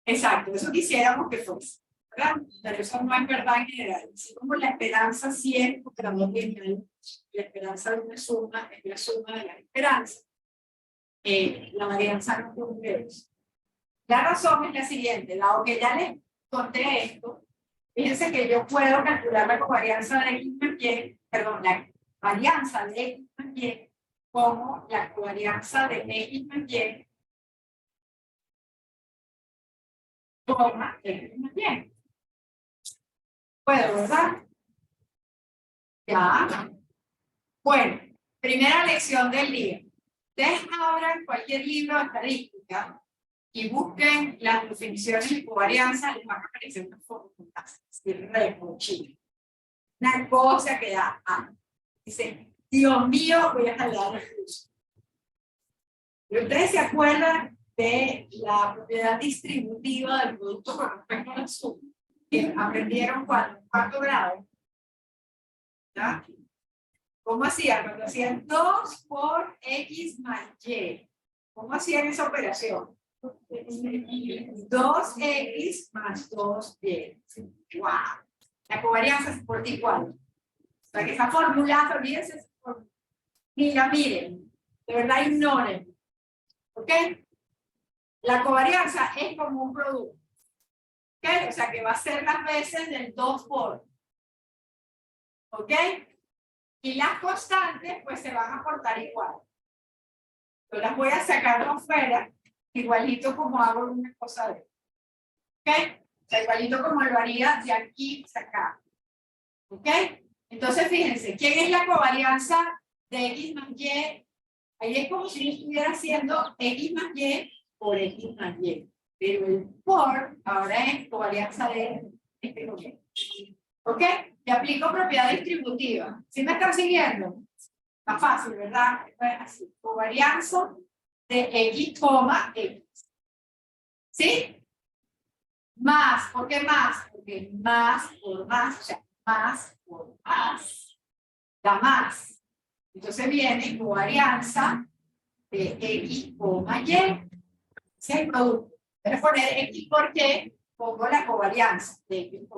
Exacto, eso quisiéramos que fuese, ¿verdad? Pero eso no es verdad en general. Así como la esperanza siempre, porque la esperanza de una suma es la suma de la esperanza. La varianza no cumple eso. La razón es la siguiente, dado que ya les conté esto, fíjense que yo puedo calcular la covarianza de X más Y, perdón, la varianza de X más Y como la covarianza de X más Y coma X más Y. Puedo, ¿verdad? Ya. Bueno, primera lección del día. Ustedes abran cualquier libro de estadística y busquen las definiciones de covarianza, les van a aparecer unas fórmulas de mochila. Una cosa que da hambre. Dice, Dios mío, voy a jalar el curso. ¿Ustedes se acuerdan de la propiedad distributiva del producto con respecto a la suma? Que aprendieron cuando en cuarto grado. ¿Ya? ¿Cómo hacían? Cuando hacían 2 por X más Y. ¿Cómo hacían esa operación? 2X más 2Y. ¡Wow! La covarianza es por igual. O sea que esa fórmula, olvídense, ni la miren. De verdad, ignoren. ¿Ok? La covarianza es como un producto. ¿Ok? O sea que va a ser las veces del 2 por. ¿Ok? Y las constantes, pues se van a portar igual. Yo las voy a sacar de fuera, igualito como hago una cosa de. ¿Ok? O sea, igualito como lo haría de aquí hasta acá. ¿Ok? Entonces, fíjense, ¿quién es la covarianza de X más Y? Ahí es como si yo estuviera haciendo X más Y por X más Y. Pero el por ahora es covarianza de este objeto. ¿Ok? Y aplico propiedad distributiva. ¿Sí me están siguiendo? Está fácil, ¿verdad? Así, covarianza de X, X. ¿Sí? Más, ¿por qué más? Porque más por más, o sea, más por más, da más. Entonces viene covarianza de X, Y. Ese es el producto. Voy a poner X porque pongo la covarianza de X,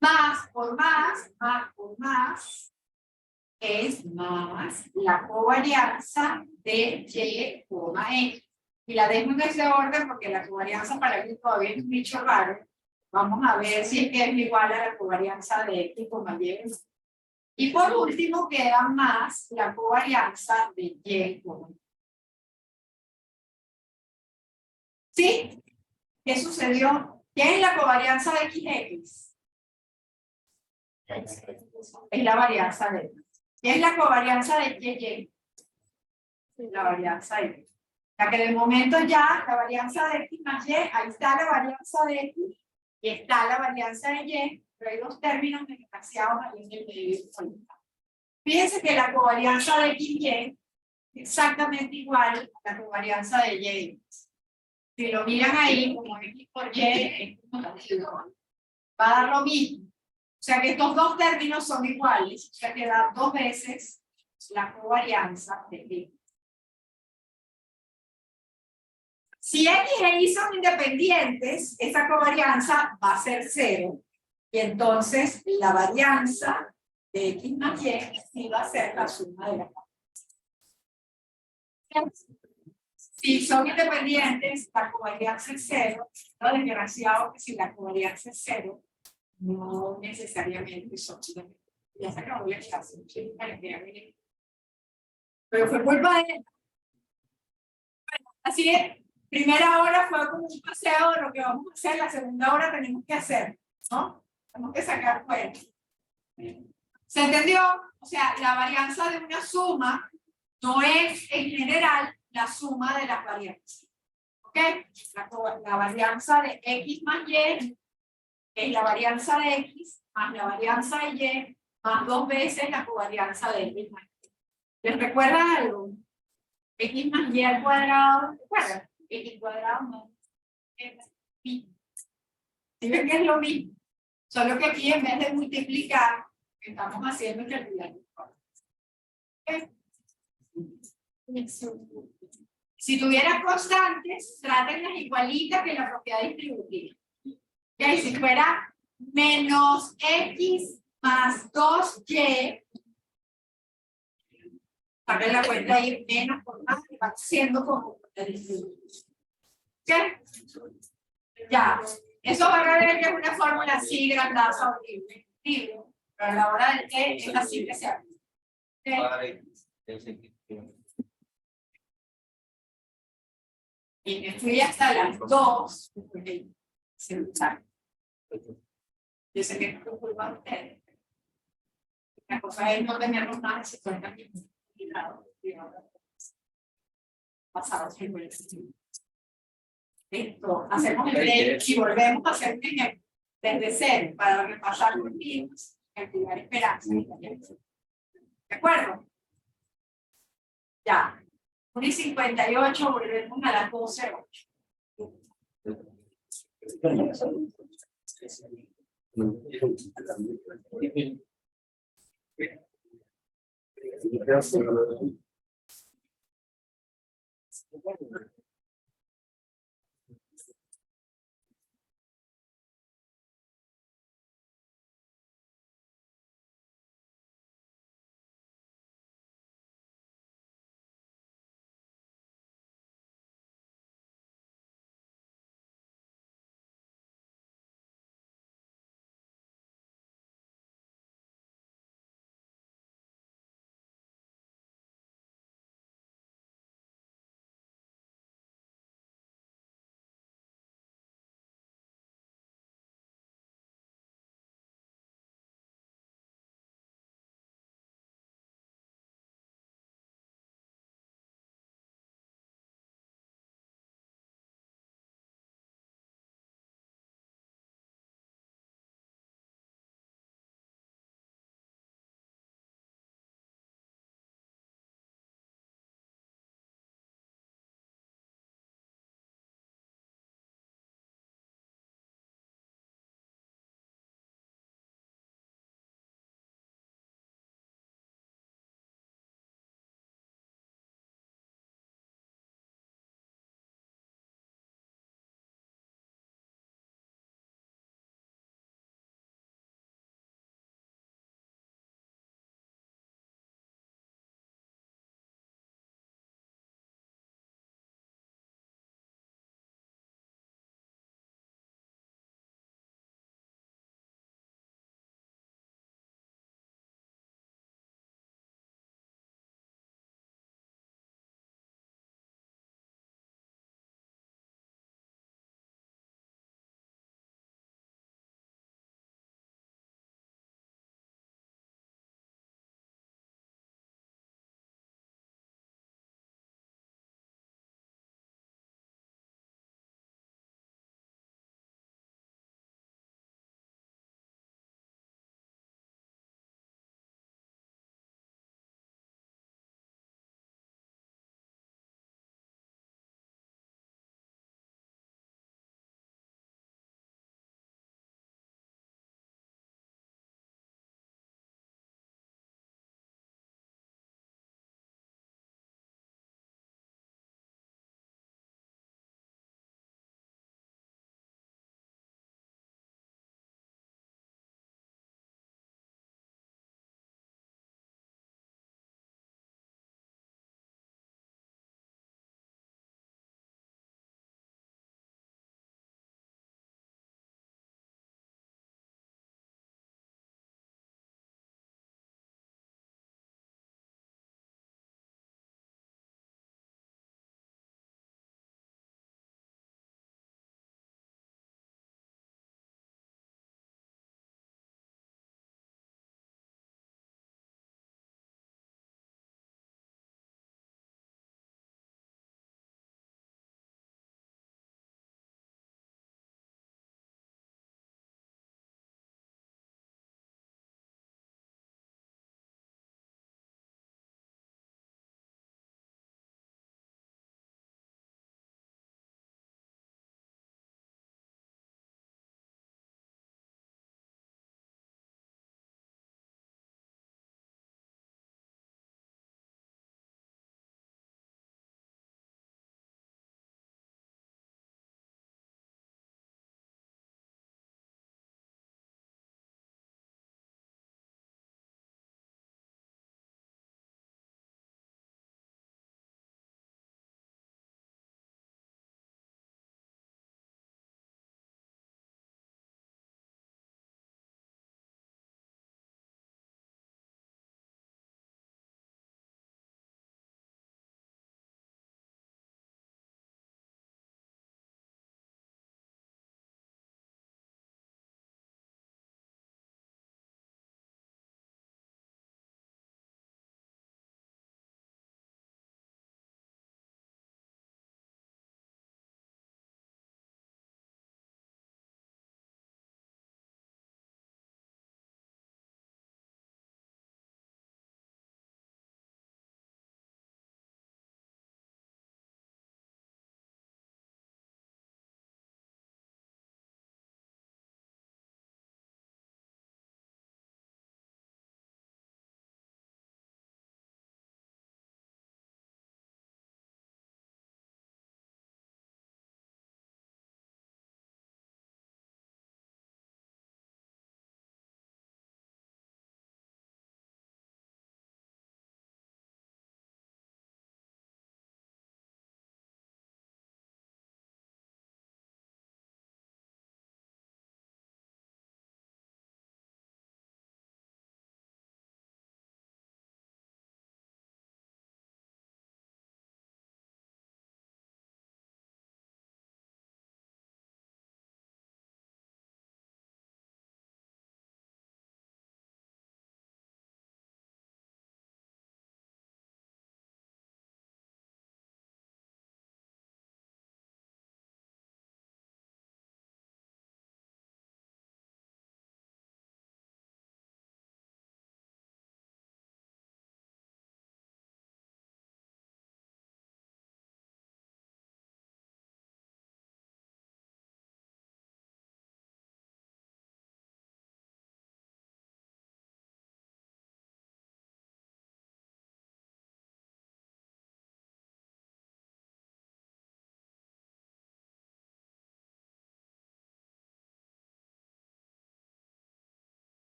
más por más es más la covarianza de Y, X. Y la dejo en ese orden porque la covarianza para X todavía es un bicho raro. Vamos a ver si es que es igual a la covarianza de X, Y. Y por último queda más la covarianza de Y, ¿sí? ¿Qué sucedió? ¿Qué es la covarianza de XX? Es la varianza de X. ¿Qué es la covarianza de YY? La varianza de X. O sea que de momento ya la varianza de X más Y, ahí está la varianza de X y está la varianza de Y, pero hay dos términos desgraciados ahí en el medio. Fíjense que la covarianza de XY es exactamente igual a la covarianza de Y. Si lo miran ahí, como X por Y, es va a dar lo mismo. O sea que estos dos términos son iguales, o sea que da dos veces la covarianza de X. Si X e Y son independientes, esa covarianza va a ser 0. Y entonces la varianza de X más Y sí va a ser la suma de la covarianza. Si son independientes, la covarianza es 0. Lo desgraciado que si la covarianza es 0, no necesariamente son independientes. Ya se acabó la clase. Pero fue culpa de él. Bueno, así es. Primera hora fue como un paseo de lo que vamos a hacer. La segunda hora tenemos que hacer, ¿no? Tenemos que sacar cuenta. ¿Se entendió? O sea, la varianza de una suma no es en general la suma de las varianzas. ¿Ok? La varianza de X más Y es la varianza de X más la varianza de Y más dos veces la covarianza de X más Y. ¿Les recuerda algo? X más Y al cuadrado, ¿recuerdan? X cuadrado no es pi. ¿Sí ven que es lo mismo? Solo que aquí en vez de multiplicar, estamos haciendo calcular. ¿Okay? Si tuviera constantes, trátenlas igualitas que la propiedad distributiva. Y si fuera menos x más 2y, saquen la cuenta ahí, menos por más, que va siendo como la distribución. ¿Qué? Ya, eso van a ver que es una fórmula así, grandaza, horrible, pero a la hora del t es así que se hace. Y me fui hasta las 2, porque se usaron. Yo sé que no es culpa de ustedes. La cosa es no tenernos más de 50 minutos. Pasados 50 minutos. Esto, hacemos el break y volvemos a hacer un ejemplo desde cero para repasar los tiempos, activar esperanza. ¿De acuerdo? Ya. 1:58, volvemos a las 12:08.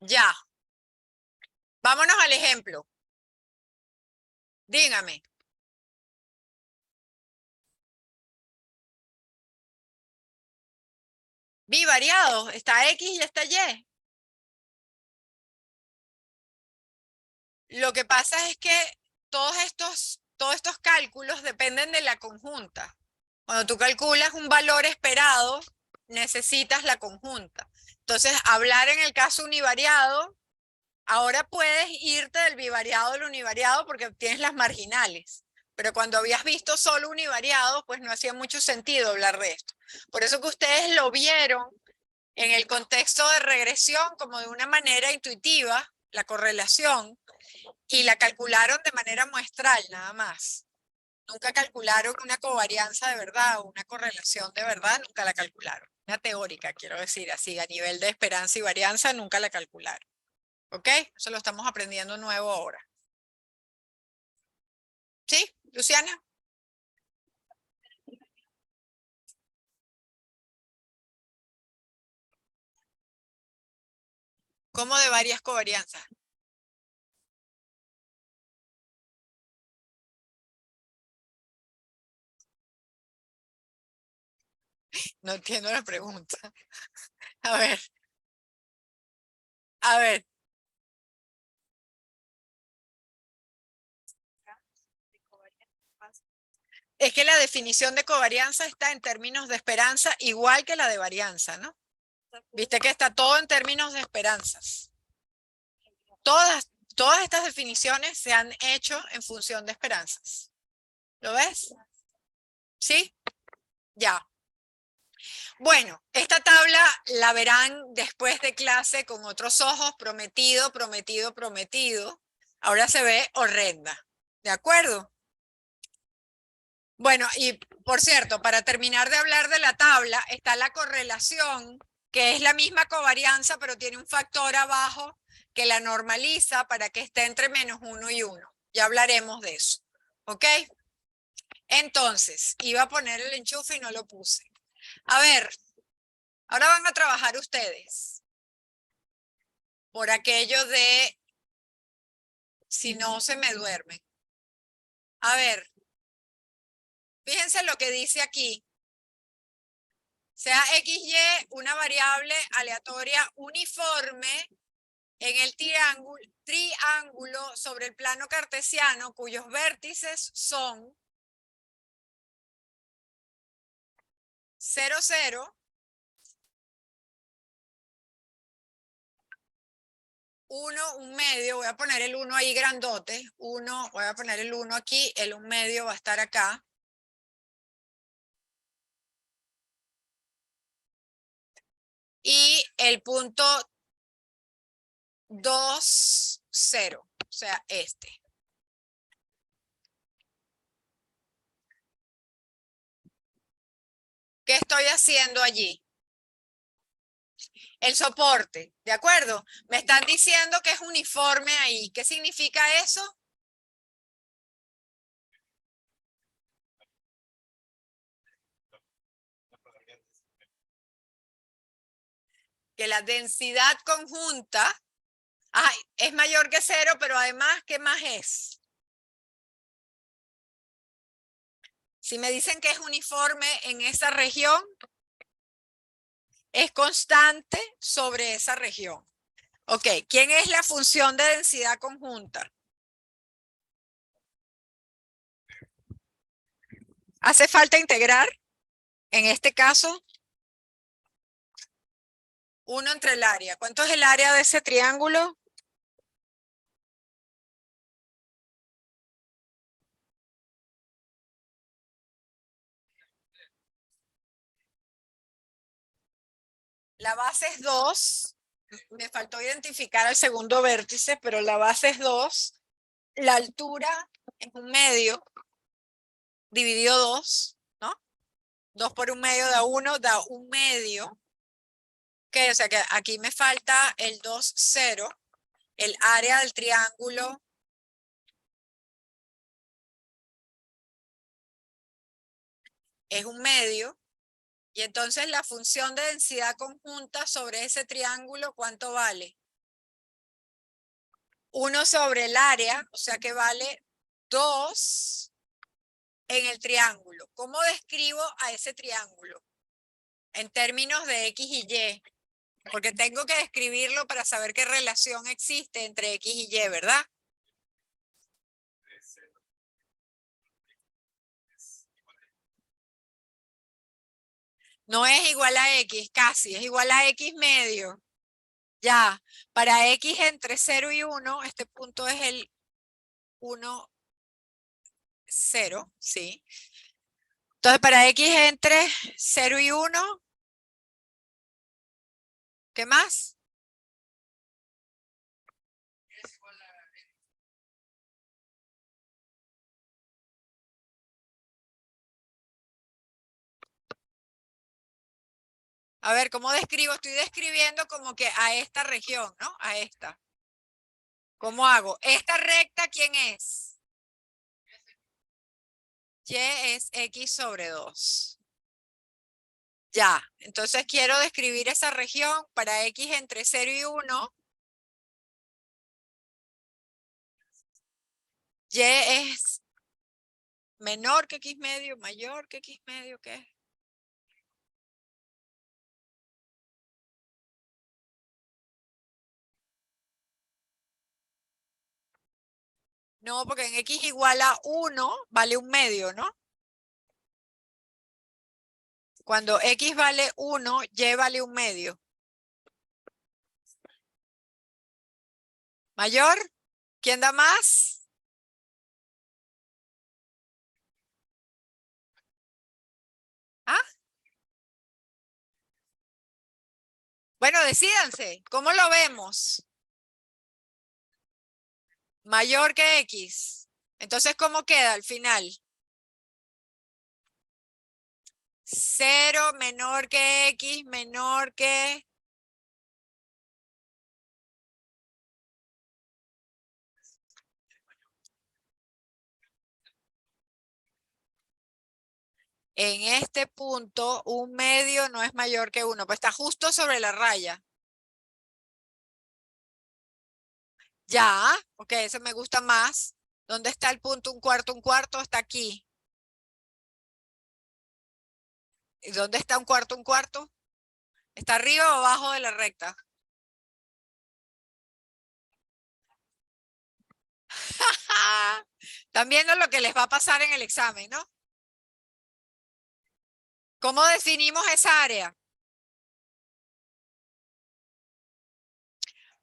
Ya. Vámonos al ejemplo. Dígame. Bivariado, está X y está Y. Lo que pasa es que todos estos cálculos dependen de la conjunta. Cuando tú calculas un valor esperado, necesitas la conjunta. Entonces, hablar en el caso univariado, ahora puedes irte del bivariado al univariado porque tienes las marginales. Pero cuando habías visto solo univariado, pues no hacía mucho sentido hablar de esto. Por eso que ustedes lo vieron en el contexto de regresión como de una manera intuitiva, la correlación, y la calcularon de manera muestral nada más. Nunca calcularon una covarianza de verdad o una correlación de verdad, nunca la calcularon. Una teórica, quiero decir, así, a nivel de esperanza y varianza, nunca la calcularon. ¿Ok? Eso lo estamos aprendiendo nuevo ahora. ¿Sí, Luciana? ¿Cómo de varias covarianzas? No entiendo la pregunta. A ver. A ver. Es que la definición de covarianza está en términos de esperanza igual que la de varianza, ¿no? Viste que está todo en términos de esperanzas. Todas estas definiciones se han hecho en función de esperanzas. ¿Lo ves? ¿Sí? Ya. Bueno, esta tabla la verán después de clase con otros ojos, prometido, prometido, prometido. Ahora se ve horrenda. ¿De acuerdo? Bueno, y por cierto, para terminar de hablar de la tabla, está la correlación, que es la misma covarianza, pero tiene un factor abajo que la normaliza para que esté entre -1 y 1. Ya hablaremos de eso. ¿Ok? Entonces, iba a poner el enchufe y no lo puse. A ver, ahora van a trabajar ustedes. Por aquello de si no se me duermen. A ver, fíjense lo que dice aquí. Sea XY una variable aleatoria uniforme en el triángulo sobre el plano cartesiano cuyos vértices son 0, 0, 1, 1 medio, voy a poner el 1 ahí grandote, 1, voy a poner el 1 aquí, el 1 medio va a estar acá. Y el punto 2, 0, o sea, este. ¿Qué estoy haciendo allí? El soporte, ¿de acuerdo? Me están diciendo que es uniforme ahí. ¿Qué significa eso? Que la densidad conjunta es mayor que 0, pero además, ¿qué más es? Si me dicen que es uniforme en esa región, es constante sobre esa región. Ok, ¿quién es la función de densidad conjunta? ¿Hace falta integrar? En este caso, 1 entre el área. ¿Cuánto es el área de ese triángulo? La base es 2. Me faltó identificar el segundo vértice, pero la base es 2. La altura es 1 medio dividido 2, ¿no? 2 por 1 medio da 1, da 1 medio. O sea que aquí me falta el 2, 0. El área del triángulo es 1 medio. Y entonces la función de densidad conjunta sobre ese triángulo, ¿cuánto vale? 1 sobre el área, o sea que vale 2 en el triángulo. ¿Cómo describo a ese triángulo? En términos de X y Y. Porque tengo que describirlo para saber qué relación existe entre X y Y, ¿verdad? No es igual a X, casi, es igual a X medio. Ya, para X entre 0 y 1, este punto es el 1, 0, ¿sí? Entonces, para X entre 0 y 1, ¿qué más? A ver, ¿cómo describo? Estoy describiendo como que a esta región, ¿no? A esta. ¿Cómo hago? ¿Esta recta quién es? Y es X sobre 2. Ya, entonces quiero describir esa región para X entre 0 y 1. Y es menor que X medio, mayor que X medio, ¿qué es? No, porque en X igual a 1 vale un medio, ¿no? Cuando X vale 1, Y vale un medio. ¿Mayor? ¿Quién da más? ¿Ah? Bueno, decídanse. ¿Cómo lo vemos? Mayor que X. Entonces, ¿cómo queda al final? 0 menor que X menor que... En este punto, un medio no es mayor que 1, pues está justo sobre la raya. Ya, ok, eso me gusta más. ¿Dónde está el punto un cuarto? Un cuarto está aquí. ¿Y dónde está un cuarto? Un cuarto. ¿Está arriba o abajo de la recta? Están viendo lo que les va a pasar en el examen, ¿no? ¿Cómo definimos esa área?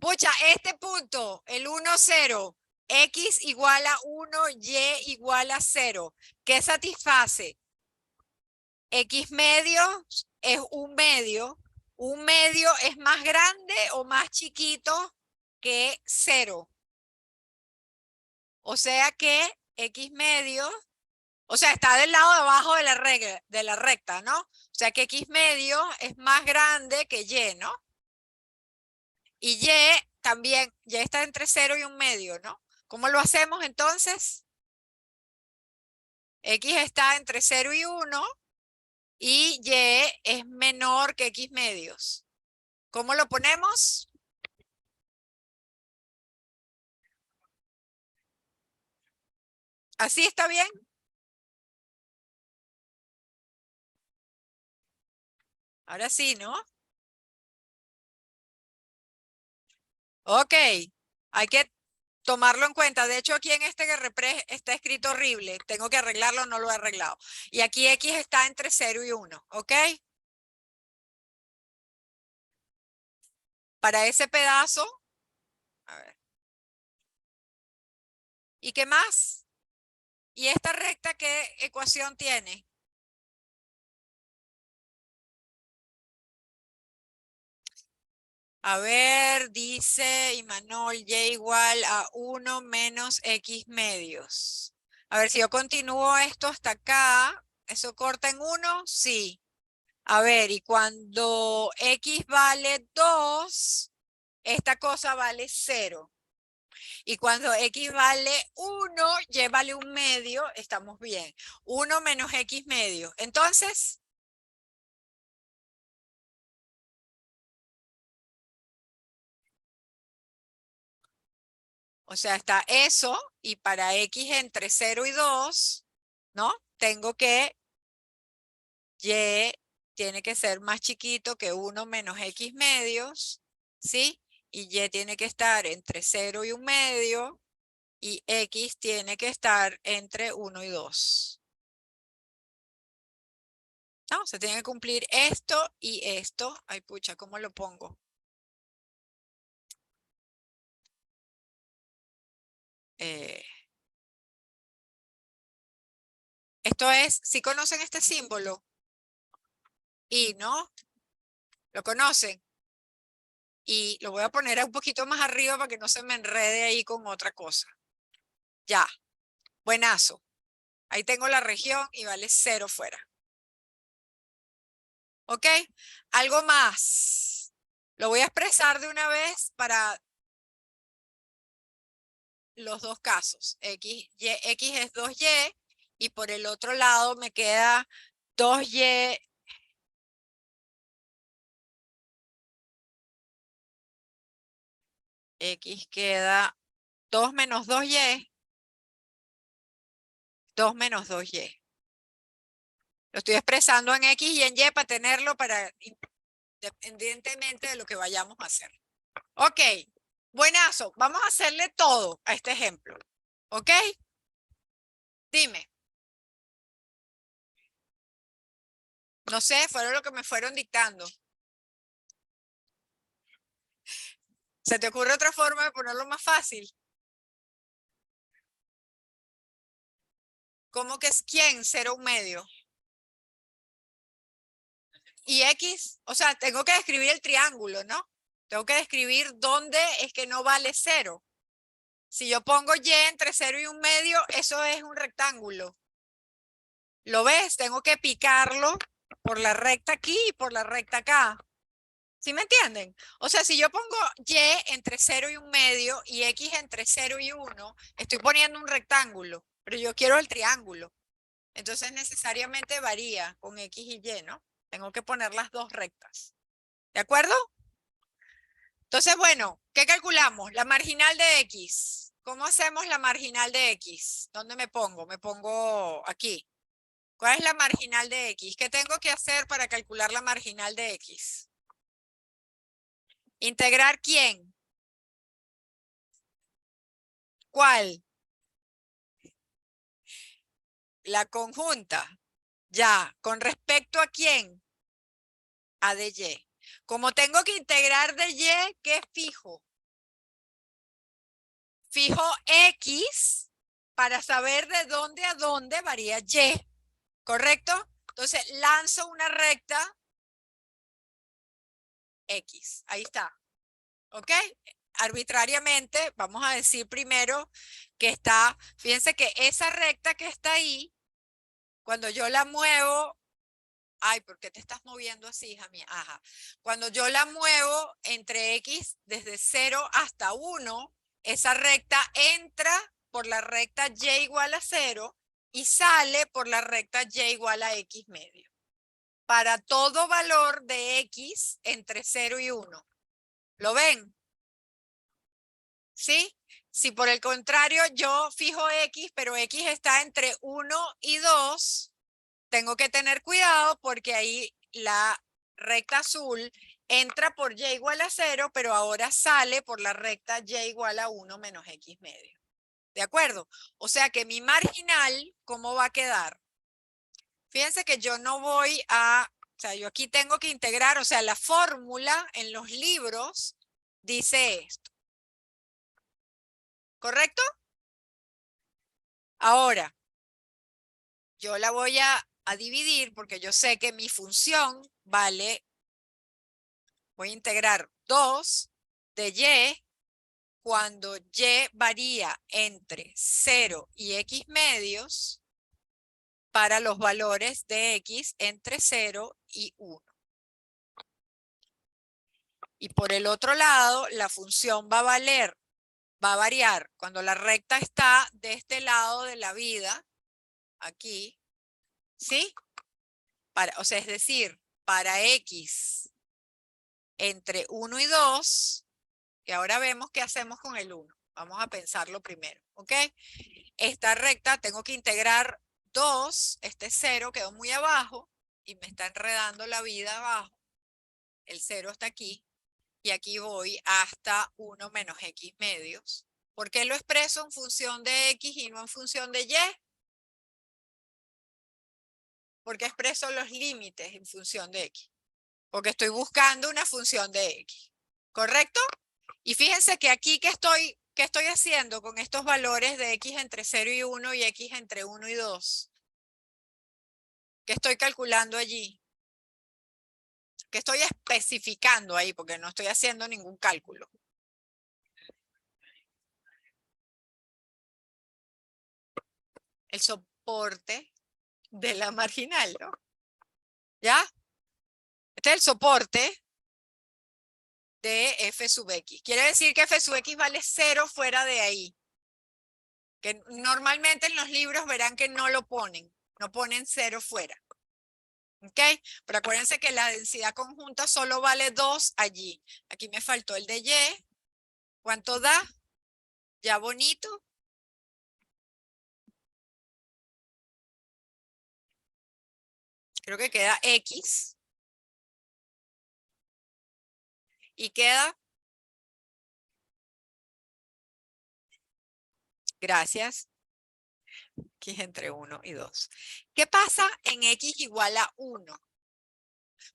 Pucha, este punto, el 1, 0, X igual a 1, Y igual a 0. ¿Qué satisface? X medio es un medio. Un medio es más grande o más chiquito que 0. O sea que X medio, o sea, está del lado de abajo de la recta, ¿no? O sea que X medio es más grande que Y, ¿no? Y Y también, Y está entre 0 y un medio, ¿no? ¿Cómo lo hacemos entonces? X está entre 0 y 1 y Y es menor que X medios. ¿Cómo lo ponemos? ¿Así está bien? Ahora sí, ¿no? Ok, hay que tomarlo en cuenta. De hecho, aquí en este GRPRES está escrito horrible. Tengo que arreglarlo, no lo he arreglado. Y aquí X está entre 0 y 1, ¿ok? Para ese pedazo, a ver. ¿Y qué más? ¿Y esta recta qué ecuación tiene? A ver, dice Imanol, Y igual a 1 menos X medios. A ver, si yo continúo esto hasta acá, ¿eso corta en 1? Sí. A ver, y cuando X vale 2, esta cosa vale 0. Y cuando X vale 1, Y vale un medio, estamos bien. 1 menos X medio. Entonces, O sea, está eso, y para x entre 0 y 2, ¿no? Tengo que y tiene que ser más chiquito que 1 menos x medios, ¿sí? Y y tiene que estar entre 0 y 1 medio, y x tiene que estar entre 1 y 2. No, se tiene que cumplir esto y esto. Ay, pucha, ¿cómo lo pongo? Esto es, ¿sí conocen este símbolo? Y, ¿no? ¿Lo conocen? Y lo voy a poner un poquito más arriba para que no se me enrede ahí con otra cosa. Ya, buenazo. Ahí tengo la región y vale 0 fuera. ¿Ok? Algo más. Lo voy a expresar de una vez para los dos casos. X es 2y y por el otro lado me queda 2y x queda 2 menos 2y, 2 menos 2y. Lo estoy expresando en x y en y para tenerlo para independientemente de lo que vayamos a hacer. Ok, buenazo. Vamos a hacerle todo a este ejemplo. ¿Ok? Dime. No sé, fueron lo que me fueron dictando. ¿Se te ocurre otra forma de ponerlo más fácil? ¿Cómo que es quién? 0 1 medio. Y x, o sea, tengo que describir el triángulo, ¿no? Tengo que describir dónde es que no vale 0. Si yo pongo y entre 0 y 1 medio, eso es un rectángulo. ¿Lo ves? Tengo que picarlo por la recta aquí y por la recta acá. ¿Sí me entienden? O sea, si yo pongo y entre 0 y 1 medio y x entre 0 y 1, estoy poniendo un rectángulo, pero yo quiero el triángulo. Entonces necesariamente varía con x y y, ¿no? Tengo que poner las dos rectas. ¿De acuerdo? Entonces, bueno, ¿qué calculamos? La marginal de x. ¿Cómo hacemos la marginal de x? ¿Dónde me pongo? Me pongo aquí. ¿Cuál es la marginal de x? ¿Qué tengo que hacer para calcular la marginal de x? ¿Integrar quién? ¿Cuál? La conjunta. Ya. ¿Con respecto a quién? A de y. Como tengo que integrar de y, ¿qué fijo? Fijo x para saber de dónde a dónde varía y. ¿Correcto? Entonces lanzo una recta x. Ahí está. ¿Ok? Arbitrariamente, vamos a decir primero que está, fíjense que esa recta que está ahí, cuando yo la muevo, ay, ¿por qué te estás moviendo así, hija mía? Ajá. Cuando yo la muevo entre x desde 0 hasta 1, esa recta entra por la recta y igual a 0 y sale por la recta y igual a x medio. Para todo valor de x entre 0 y 1. ¿Lo ven? ¿Sí? Si por el contrario yo fijo x, pero x está entre 1 y 2, tengo que tener cuidado porque ahí la recta azul entra por y igual a 0, pero ahora sale por la recta y igual a 1 menos x medio. ¿De acuerdo? O sea que mi marginal, ¿cómo va a quedar? Fíjense que yo no voy a, o sea, yo aquí tengo que integrar, o sea, la fórmula en los libros dice esto. ¿Correcto? Ahora, yo la voy a dividir porque yo sé que mi función vale, voy a integrar 2 de y cuando y varía entre 0 y x medios para los valores de x entre 0 y 1. Y por el otro lado, la función va a variar cuando la recta está de este lado de la vida, aquí, ¿sí? O sea, es decir, para x entre 1 y 2, y ahora vemos qué hacemos con el 1. Vamos a pensarlo primero, ¿ok? Esta recta tengo que integrar 2, este 0 quedó muy abajo y me está enredando la vida abajo. El 0 está aquí y aquí voy hasta 1 menos x medios. ¿Por qué lo expreso en función de x y no en función de y? Porque expreso los límites en función de x. Porque estoy buscando una función de x. ¿Correcto? Y fíjense que aquí ¿qué estoy haciendo con estos valores de x entre 0 y 1 y x entre 1 y 2? ¿Qué estoy calculando allí? ¿Qué estoy especificando ahí? Porque no estoy haciendo ningún cálculo. El soporte de la marginal, ¿no? ¿Ya? Este es el soporte de f sub x. Quiere decir que f sub x vale 0 fuera de ahí. Que normalmente en los libros verán que no lo ponen. No ponen 0 fuera. ¿Ok? Pero acuérdense que la densidad conjunta solo vale 2 allí. Aquí me faltó el de y. ¿Cuánto da? Ya bonito. Creo que queda x. Y queda. Gracias. X entre 1 y 2. ¿Qué pasa en x igual a 1?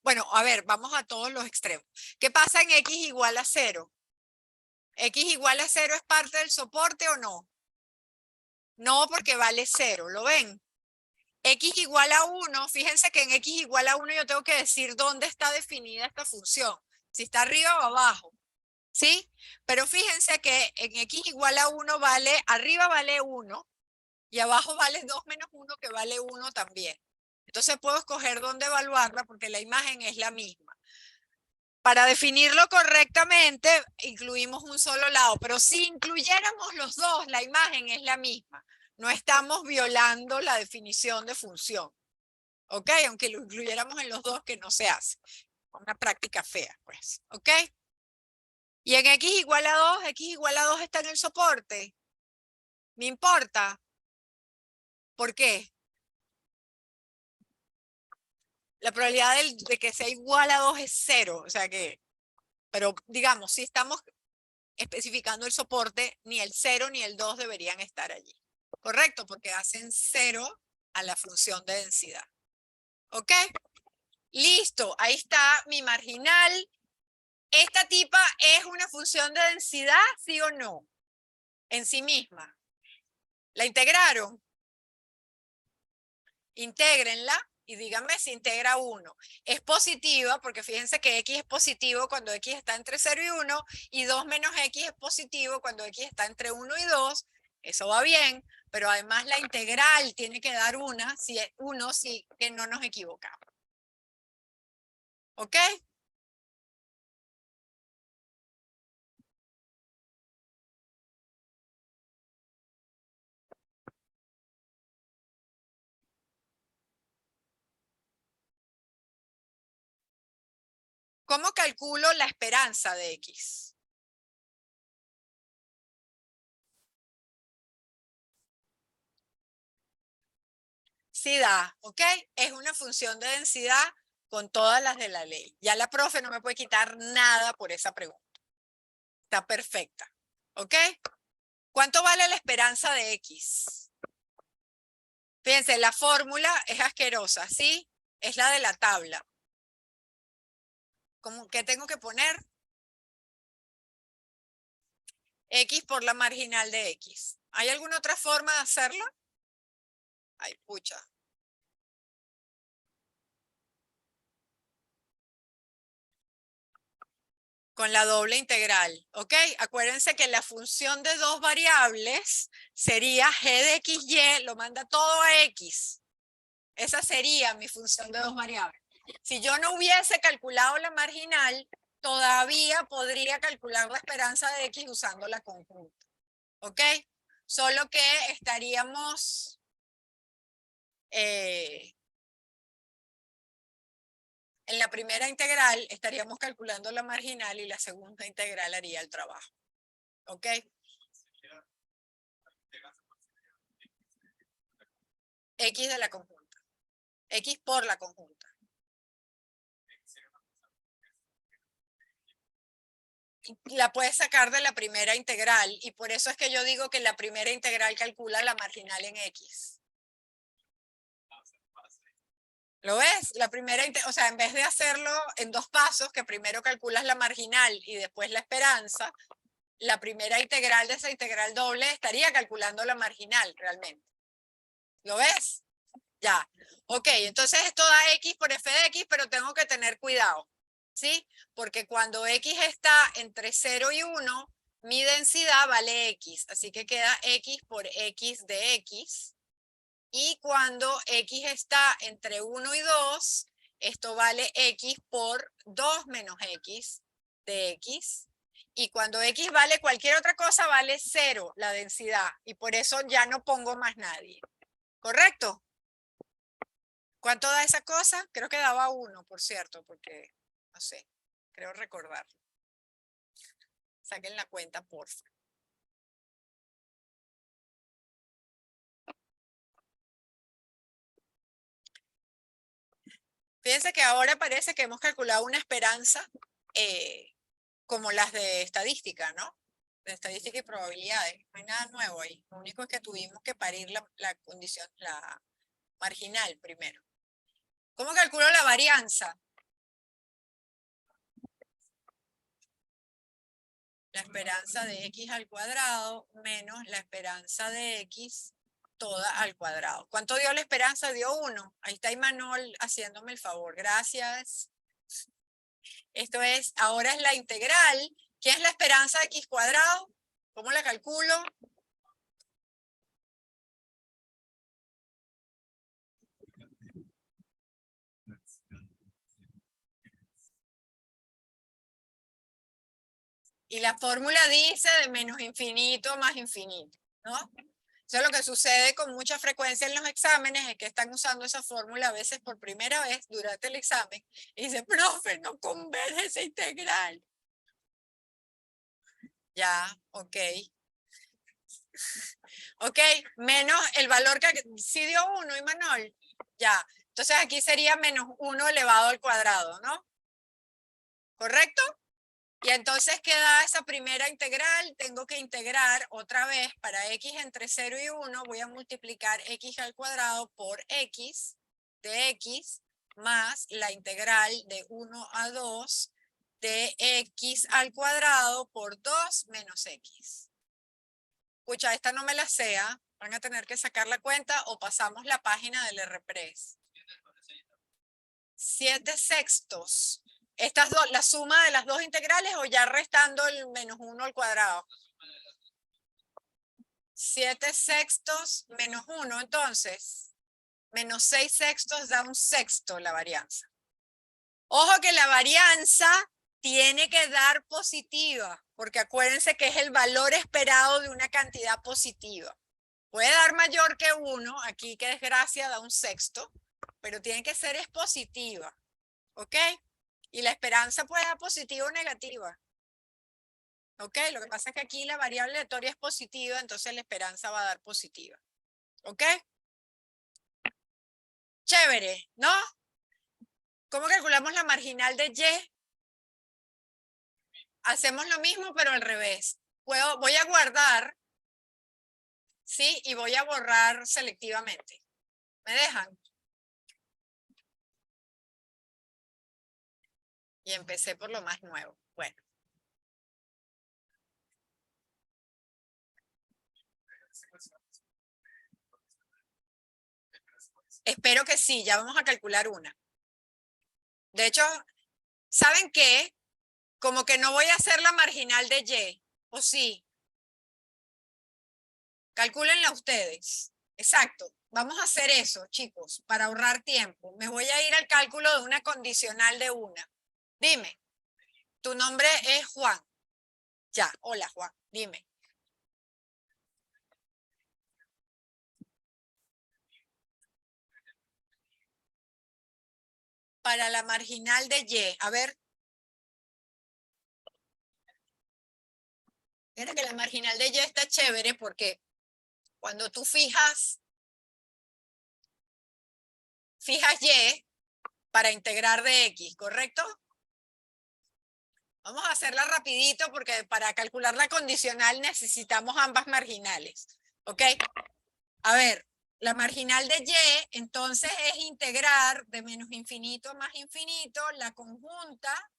Bueno, a ver, vamos a todos los extremos. ¿Qué pasa en x igual a 0? ¿X igual a 0 es parte del soporte o no? No, porque vale 0, ¿lo ven? X igual a 1, fíjense que en x igual a 1 yo tengo que decir dónde está definida esta función. Si está arriba o abajo, ¿sí? Pero fíjense que en x igual a 1 vale, arriba vale 1 y abajo vale 2 menos 1 que vale 1 también. Entonces puedo escoger dónde evaluarla porque la imagen es la misma. Para definirlo correctamente, incluimos un solo lado, pero si incluyéramos los dos, la imagen es la misma. No estamos violando la definición de función. ¿Ok? Aunque lo incluyéramos en los dos, que no se hace. Una práctica fea, pues. ¿Ok? Y en x igual a 2, x igual a 2 está en el soporte. ¿Me importa? ¿Por qué? La probabilidad de que sea igual a 2 es 0. O sea que, pero digamos, si estamos especificando el soporte, ni el 0 ni el 2 deberían estar allí. ¿Correcto? Porque hacen 0 a la función de densidad. ¿Ok? Listo, ahí está mi marginal. ¿Esta tipa es una función de densidad, sí o no? En sí misma. ¿La integraron? Intégrenla y díganme si integra 1. Es positiva porque fíjense que x es positivo cuando x está entre 0 y 1 y 2 menos x es positivo cuando x está entre 1 y 2. Eso va bien, pero además la integral tiene que dar 1 si que no nos equivocamos. ¿Ok? ¿Cómo calculo la esperanza de x? Sí da, ¿ok? Es una función de densidad con todas las de la ley. Ya la profe no me puede quitar nada por esa pregunta. Está perfecta, ¿ok? ¿Cuánto vale la esperanza de x? Fíjense, la fórmula es asquerosa, ¿sí? Es la de la tabla. ¿Qué tengo que poner? X por la marginal de x. ¿Hay alguna otra forma de hacerlo? Ay, pucha. Con la doble integral, ¿ok? Acuérdense que la función de dos variables sería g de xy, lo manda todo a x. Esa sería mi función de dos variables. Si yo no hubiese calculado la marginal, todavía podría calcular la esperanza de x usando la conjunta. ¿Ok? Solo que estaríamos en la primera integral, estaríamos calculando la marginal y la segunda integral haría el trabajo. ¿Ok? X de la conjunta. X por la conjunta. La puedes sacar de la primera integral y por eso es que yo digo que la primera integral calcula la marginal en X. ¿Lo ves? La primera, o sea, en vez de hacerlo en 2 pasos, que primero calculas la marginal y después la esperanza, la primera integral de esa integral doble estaría calculando la marginal realmente. ¿Lo ves? Ya. Ok, entonces esto da X por f de X, pero tengo que tener cuidado. ¿Sí? Porque cuando X está entre 0 y 1, mi densidad vale X. Así que queda X por X de X. Y cuando X está entre 1 y 2, esto vale X por 2 menos X de X. Y cuando X vale cualquier otra cosa, vale 0 la densidad. Y por eso ya no pongo más nadie. ¿Correcto? ¿Cuánto da esa cosa? Creo que daba 1, por cierto, porque, no sé, creo recordar. Saquen la cuenta, por favor. Fíjense que ahora parece que hemos calculado una esperanza como las de estadística, ¿no? De estadística y probabilidades. No hay nada nuevo ahí. Lo único es que tuvimos que parir la condición, la marginal primero. ¿Cómo calculo la varianza? La esperanza de X al cuadrado menos la esperanza de X toda al cuadrado. ¿Cuánto dio la esperanza? Dio 1. Ahí está Imanol haciéndome el favor. Gracias. Esto es, ahora es la integral. ¿Qué es la esperanza de X cuadrado? ¿Cómo la calculo? Y la fórmula dice de menos infinito más infinito, ¿no? Eso es lo que sucede con mucha frecuencia en los exámenes, es que están usando esa fórmula a veces por primera vez durante el examen y dicen, profe, no converge esa integral. Ya, ok. Ok, menos el valor que sí dio 1, Imanol. Ya, entonces aquí sería menos 1 elevado al cuadrado, ¿no? ¿Correcto? Y entonces queda esa primera integral, tengo que integrar otra vez para x entre 0 y 1, voy a multiplicar x al cuadrado por x de x más la integral de 1 a 2 de x al cuadrado por 2 menos x. Escucha, esta no me la sea, van a tener que sacar la cuenta o pasamos la página del RPRES. 7/6. Estas dos, la suma de las dos integrales o ya restando el menos 1 al cuadrado. 7/6 menos 1, entonces, menos 6/6 da 1/6 la varianza. Ojo que la varianza tiene que dar positiva, porque acuérdense que es el valor esperado de una cantidad positiva. Puede dar mayor que 1, aquí que desgracia da 1/6, pero tiene que ser positiva, ¿ok? Y la esperanza puede dar positiva o negativa. ¿Ok? Lo que pasa es que aquí la variable aleatoria es positiva, entonces la esperanza va a dar positiva. ¿Ok? Chévere, ¿no? ¿Cómo calculamos la marginal de Y? Hacemos lo mismo, pero al revés. Voy a guardar, ¿sí? Y voy a borrar selectivamente. ¿Me dejan? Y empecé por lo más nuevo. Bueno. Espero que sí, ya vamos a calcular una. De hecho, ¿saben qué? Como que no voy a hacer la marginal de Y, ¿o sí? Calcúlenla ustedes. Exacto. Vamos a hacer eso, chicos, para ahorrar tiempo. Me voy a ir al cálculo de una condicional de una. Dime, tu nombre es Juan. Ya, hola Juan, dime. Para la marginal de Y, a ver. Mira que la marginal de Y está chévere porque cuando tú fijas fijas y para integrar de x, ¿correcto? Vamos a hacerla rapidito porque para calcular la condicional necesitamos ambas marginales, ¿ok? A ver, la marginal de y entonces es integrar de menos infinito a más infinito la conjunta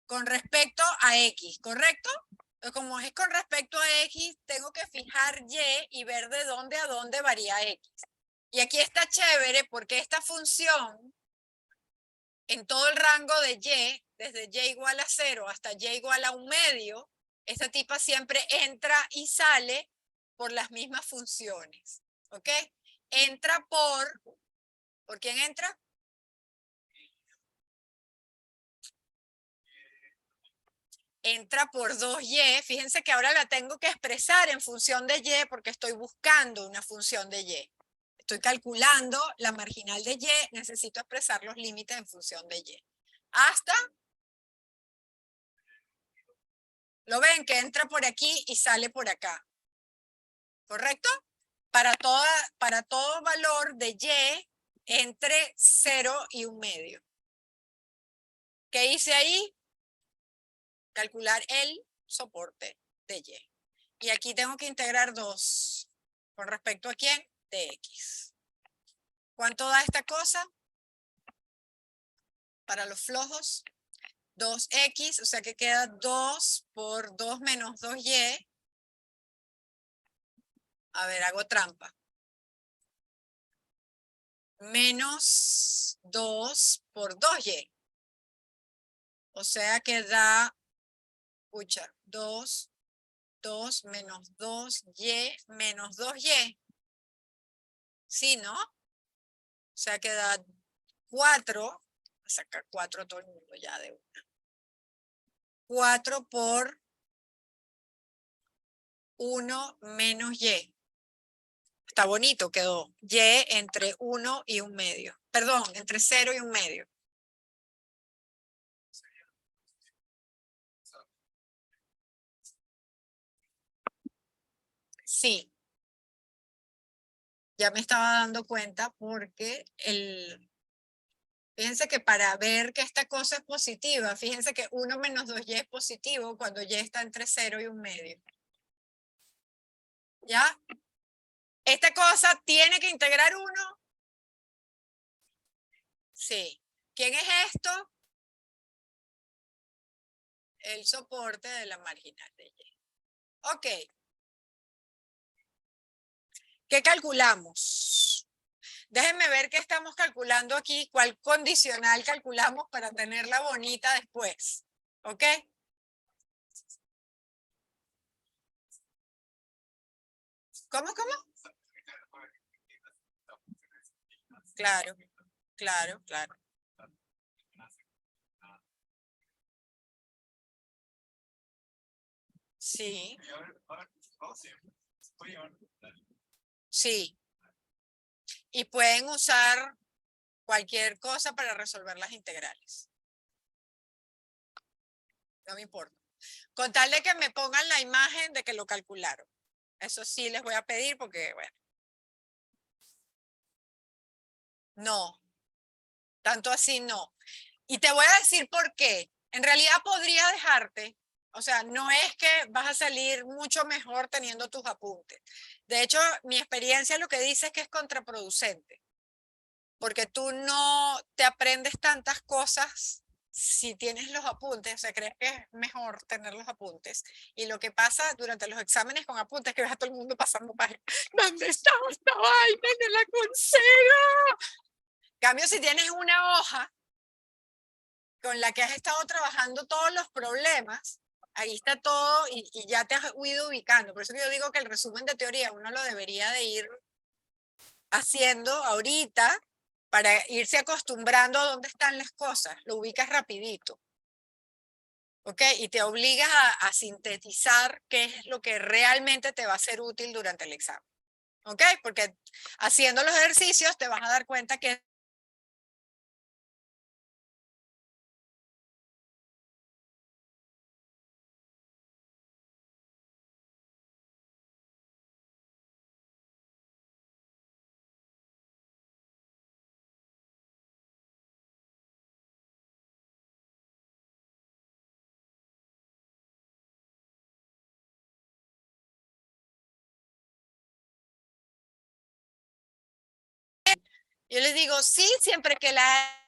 con respecto a x, ¿correcto? Como es con respecto a x, tengo que fijar y ver de dónde a dónde varía x. Y aquí está chévere porque esta función, en todo el rango de y, desde y igual a 0 hasta y igual a 1/2, esta tipa siempre entra y sale por las mismas funciones. ¿Ok? Entra ¿por quién entra? Entra por 2y. Fíjense que ahora la tengo que expresar en función de y porque estoy buscando una función de y. Estoy calculando la marginal de y, necesito expresar los límites en función de y. Hasta, lo ven que entra por aquí y sale por acá. ¿Correcto? Para todo valor de y entre 0 y 1/2. ¿Qué hice ahí? Calcular el soporte de y. Y aquí tengo que integrar 2. ¿Con respecto a quién? De x. ¿Cuánto da esta cosa? Para los flojos, 2x, o sea que queda 2 por 2 menos 2y. A ver, hago trampa. Menos 2 por 2y. O sea que da, escucha, 2 menos 2y menos 2y. ¿Sí, no? O sea que da 4. Voy a sacar 4 a todo el mundo ya de una. 4 por 1 menos y. Está bonito, quedó. Y entre 1 y 1/2. Perdón, entre 0 y 1/2. Sí. Ya me estaba dando cuenta porque fíjense que para ver que esta cosa es positiva, fíjense que 1 menos 2y es positivo cuando y está entre 0 y 1/2. ¿Ya? Esta cosa tiene que integrar 1. Sí. ¿Quién es esto? El soporte de la marginal de y. Ok. ¿Qué calculamos? Déjenme ver qué estamos calculando aquí, cuál condicional calculamos para tenerla bonita después. ¿Ok? ¿Cómo? Claro, claro. Sí. Sí. Y pueden usar cualquier cosa para resolver las integrales. No me importa. Con tal de que me pongan la imagen de que lo calcularon. Eso sí les voy a pedir porque, bueno. No. Tanto así no. Y te voy a decir por qué. En realidad podría dejarte. O sea, no es que vas a salir mucho mejor teniendo tus apuntes. De hecho, mi experiencia lo que dice es que es contraproducente. Porque tú no te aprendes tantas cosas si tienes los apuntes, o sea, crees que es mejor tener los apuntes. Y lo que pasa durante los exámenes con apuntes es que ves a todo el mundo pasando páginas. ¿Dónde está esta vaina? ¡No la consigo! En cambio, si tienes una hoja con la que has estado trabajando todos los problemas, ahí está todo y ya te has ido ubicando. Por eso que yo digo que el resumen de teoría uno lo debería de ir haciendo ahorita para irse acostumbrando a dónde están las cosas. Lo ubicas rapidito. ¿Ok? Y te obligas a sintetizar qué es lo que realmente te va a ser útil durante el examen. ¿Ok? Porque haciendo los ejercicios te vas a dar cuenta que Yo les digo, sí, siempre que la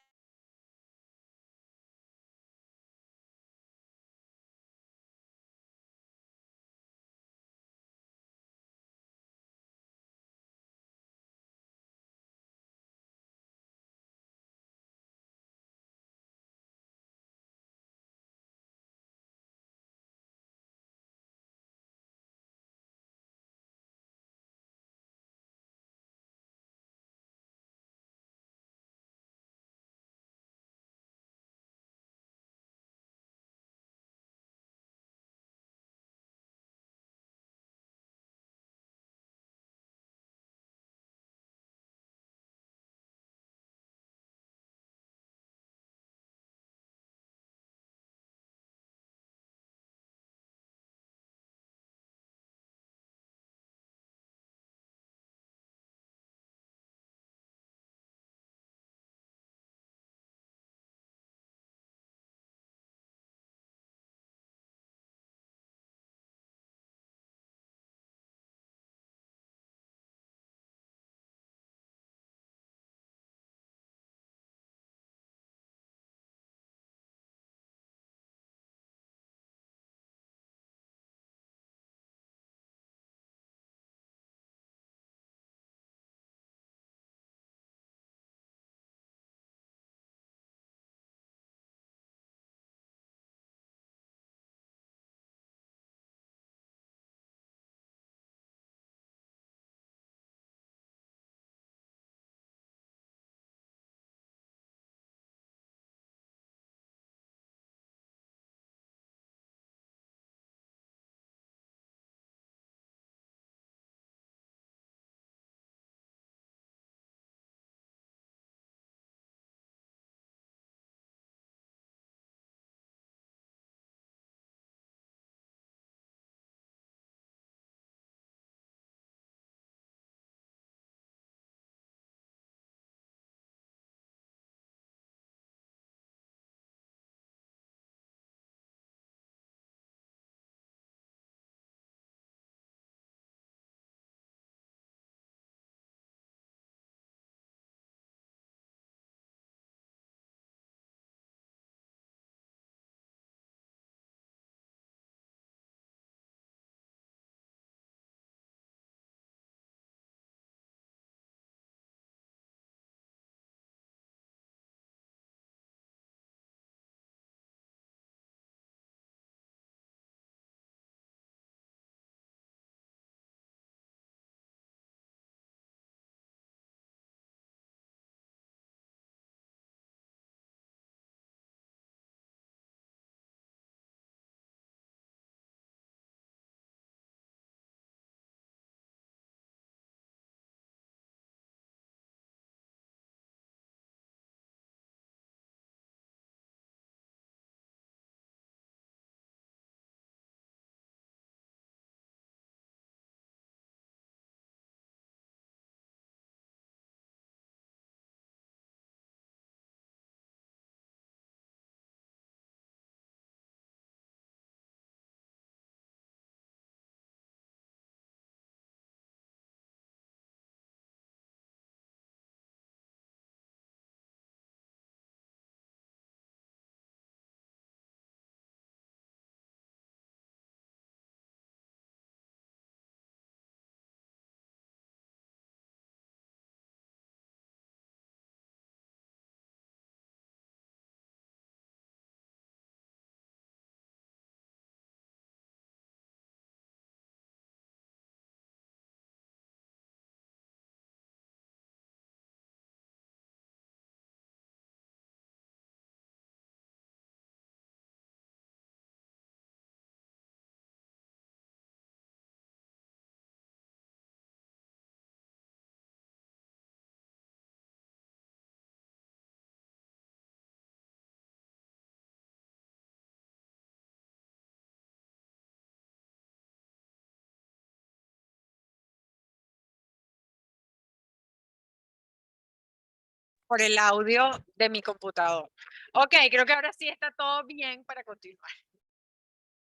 por el audio de mi computador. Ok, creo que ahora sí está todo bien para continuar.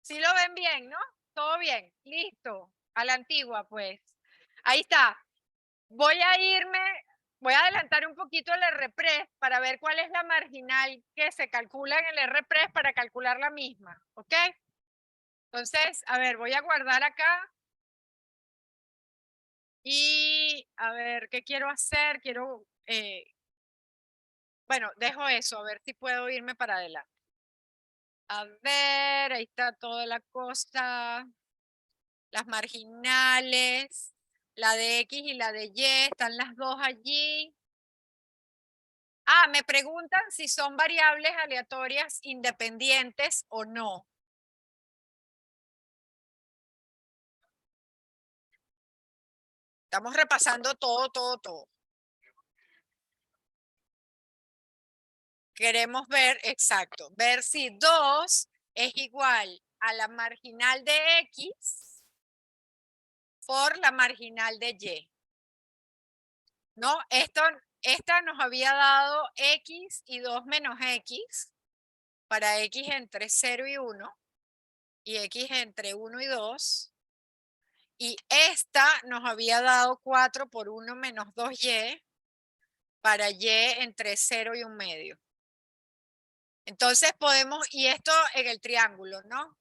¿Sí lo ven bien, no? Todo bien, listo. A la antigua, pues. Ahí está. Voy a irme voy a adelantar un poquito el RPRES para ver cuál es la marginal que se calcula en el RPRES para calcular la misma, ¿ok? Entonces, a ver, voy a guardar acá. Y a ver, ¿qué quiero hacer? Quiero, bueno, dejo eso, a ver si puedo irme para adelante. A ver, ahí está toda la cosa. Las marginales, la de X y la de Y, están las dos allí. Ah, me preguntan si son variables aleatorias independientes o no. Estamos repasando todo. Queremos ver, exacto, ver si 2 es igual a la marginal de X por la marginal de Y. ¿No? Esta nos había dado X y 2 menos X para X entre 0 y 1 y X entre 1 y 2. Y esta nos había dado 4 por 1 menos 2Y para Y entre 0 y 1 medio. Entonces podemos, y esto en el triángulo, ¿no?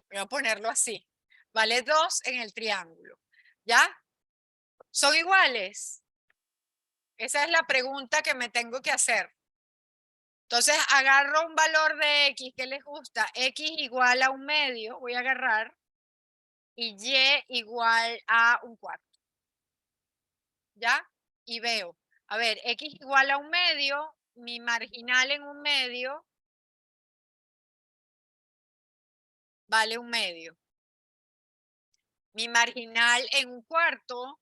Voy a ponerlo así. Vale 2 en el triángulo. ¿Ya? ¿Son iguales? Esa es la pregunta que me tengo que hacer. Entonces agarro un valor de X que les gusta. X igual a 1 medio, voy a agarrar. Y Y igual a 1/4. ¿Ya? Y veo. A ver, X igual a 1 medio. Mi marginal en 1 medio vale 1 medio. Mi marginal en 1/4,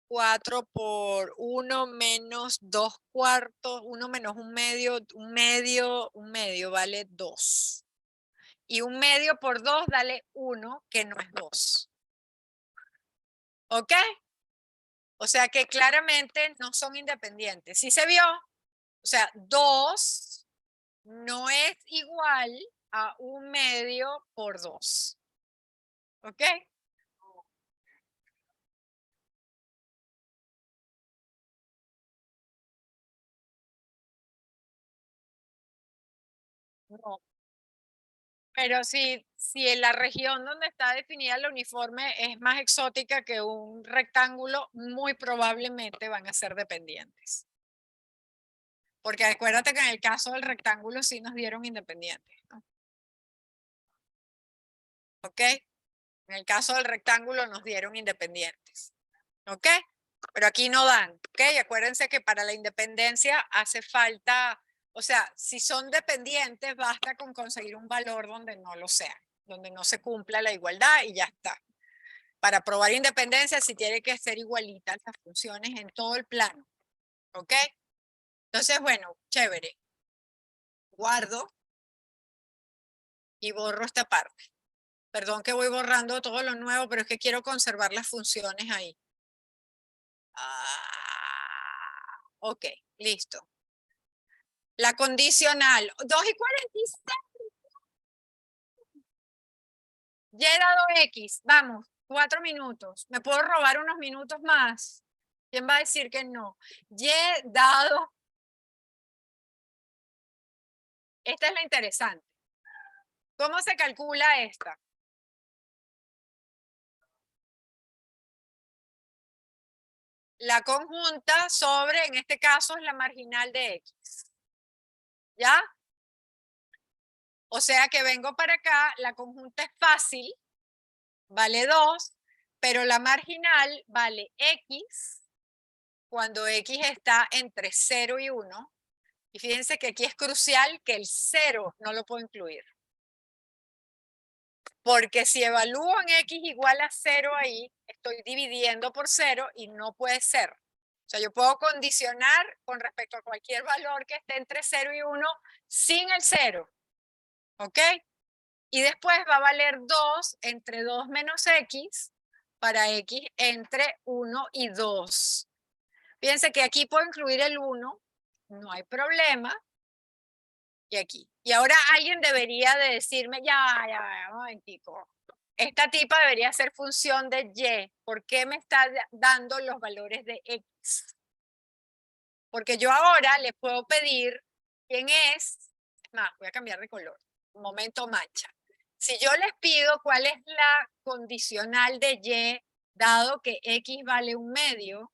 4 por 1 menos 2/4, 1 menos 1 medio, 1 medio, 1 medio vale 2. Y 1 medio por 2 dale 1, que no es 2. ¿Ok? O sea que claramente no son independientes. ¿Sí se vio? O sea, 2 no es igual a 1 medio por 2. ¿Ok? No. Pero si en la región donde está definida la uniforme es más exótica que un rectángulo, muy probablemente van a ser dependientes. Porque acuérdate que en el caso del rectángulo sí nos dieron independientes, ¿no? ¿Ok? En el caso del rectángulo nos dieron independientes. ¿Ok? Pero aquí no dan. ¿Ok? Acuérdense que para la independencia hace falta, o sea, si son dependientes, basta con conseguir un valor donde no lo sean, donde no se cumpla la igualdad y ya está. Para probar independencia sí tiene que ser igualita las funciones en todo el plano. ¿Ok? Entonces, bueno, chévere. Guardo y borro esta parte. Perdón que voy borrando todo lo nuevo, pero es que quiero conservar las funciones ahí. Ok, listo. La condicional. 2:46. Y dado X. Vamos, 4 minutos. ¿Me puedo robar unos minutos más? ¿Quién va a decir que no? Y dado. Esta es la interesante. ¿Cómo se calcula esta? La conjunta sobre, en este caso, es la marginal de X. ¿Ya? O sea que vengo para acá, la conjunta es fácil, vale 2, pero la marginal vale X cuando X está entre 0 y 1. Y fíjense que aquí es crucial que el 0 no lo puedo incluir. Porque si evalúo en X igual a 0 ahí, estoy dividiendo por 0 y no puede ser. O sea, yo puedo condicionar con respecto a cualquier valor que esté entre 0 y 1 sin el 0. ¿Ok? Y después va a valer 2 entre 2 menos X para X entre 1 y 2. Fíjense que aquí puedo incluir el 1, no hay problema. Y aquí. Y ahora alguien debería de decirme, ya, un momentico. esta tipa debería ser función de y. ¿Por qué me está dando los valores de x? Porque yo ahora le puedo pedir quién es más, voy a cambiar de color, un momento mancha. Si yo les pido cuál es la condicional de y, dado que x vale 1/2,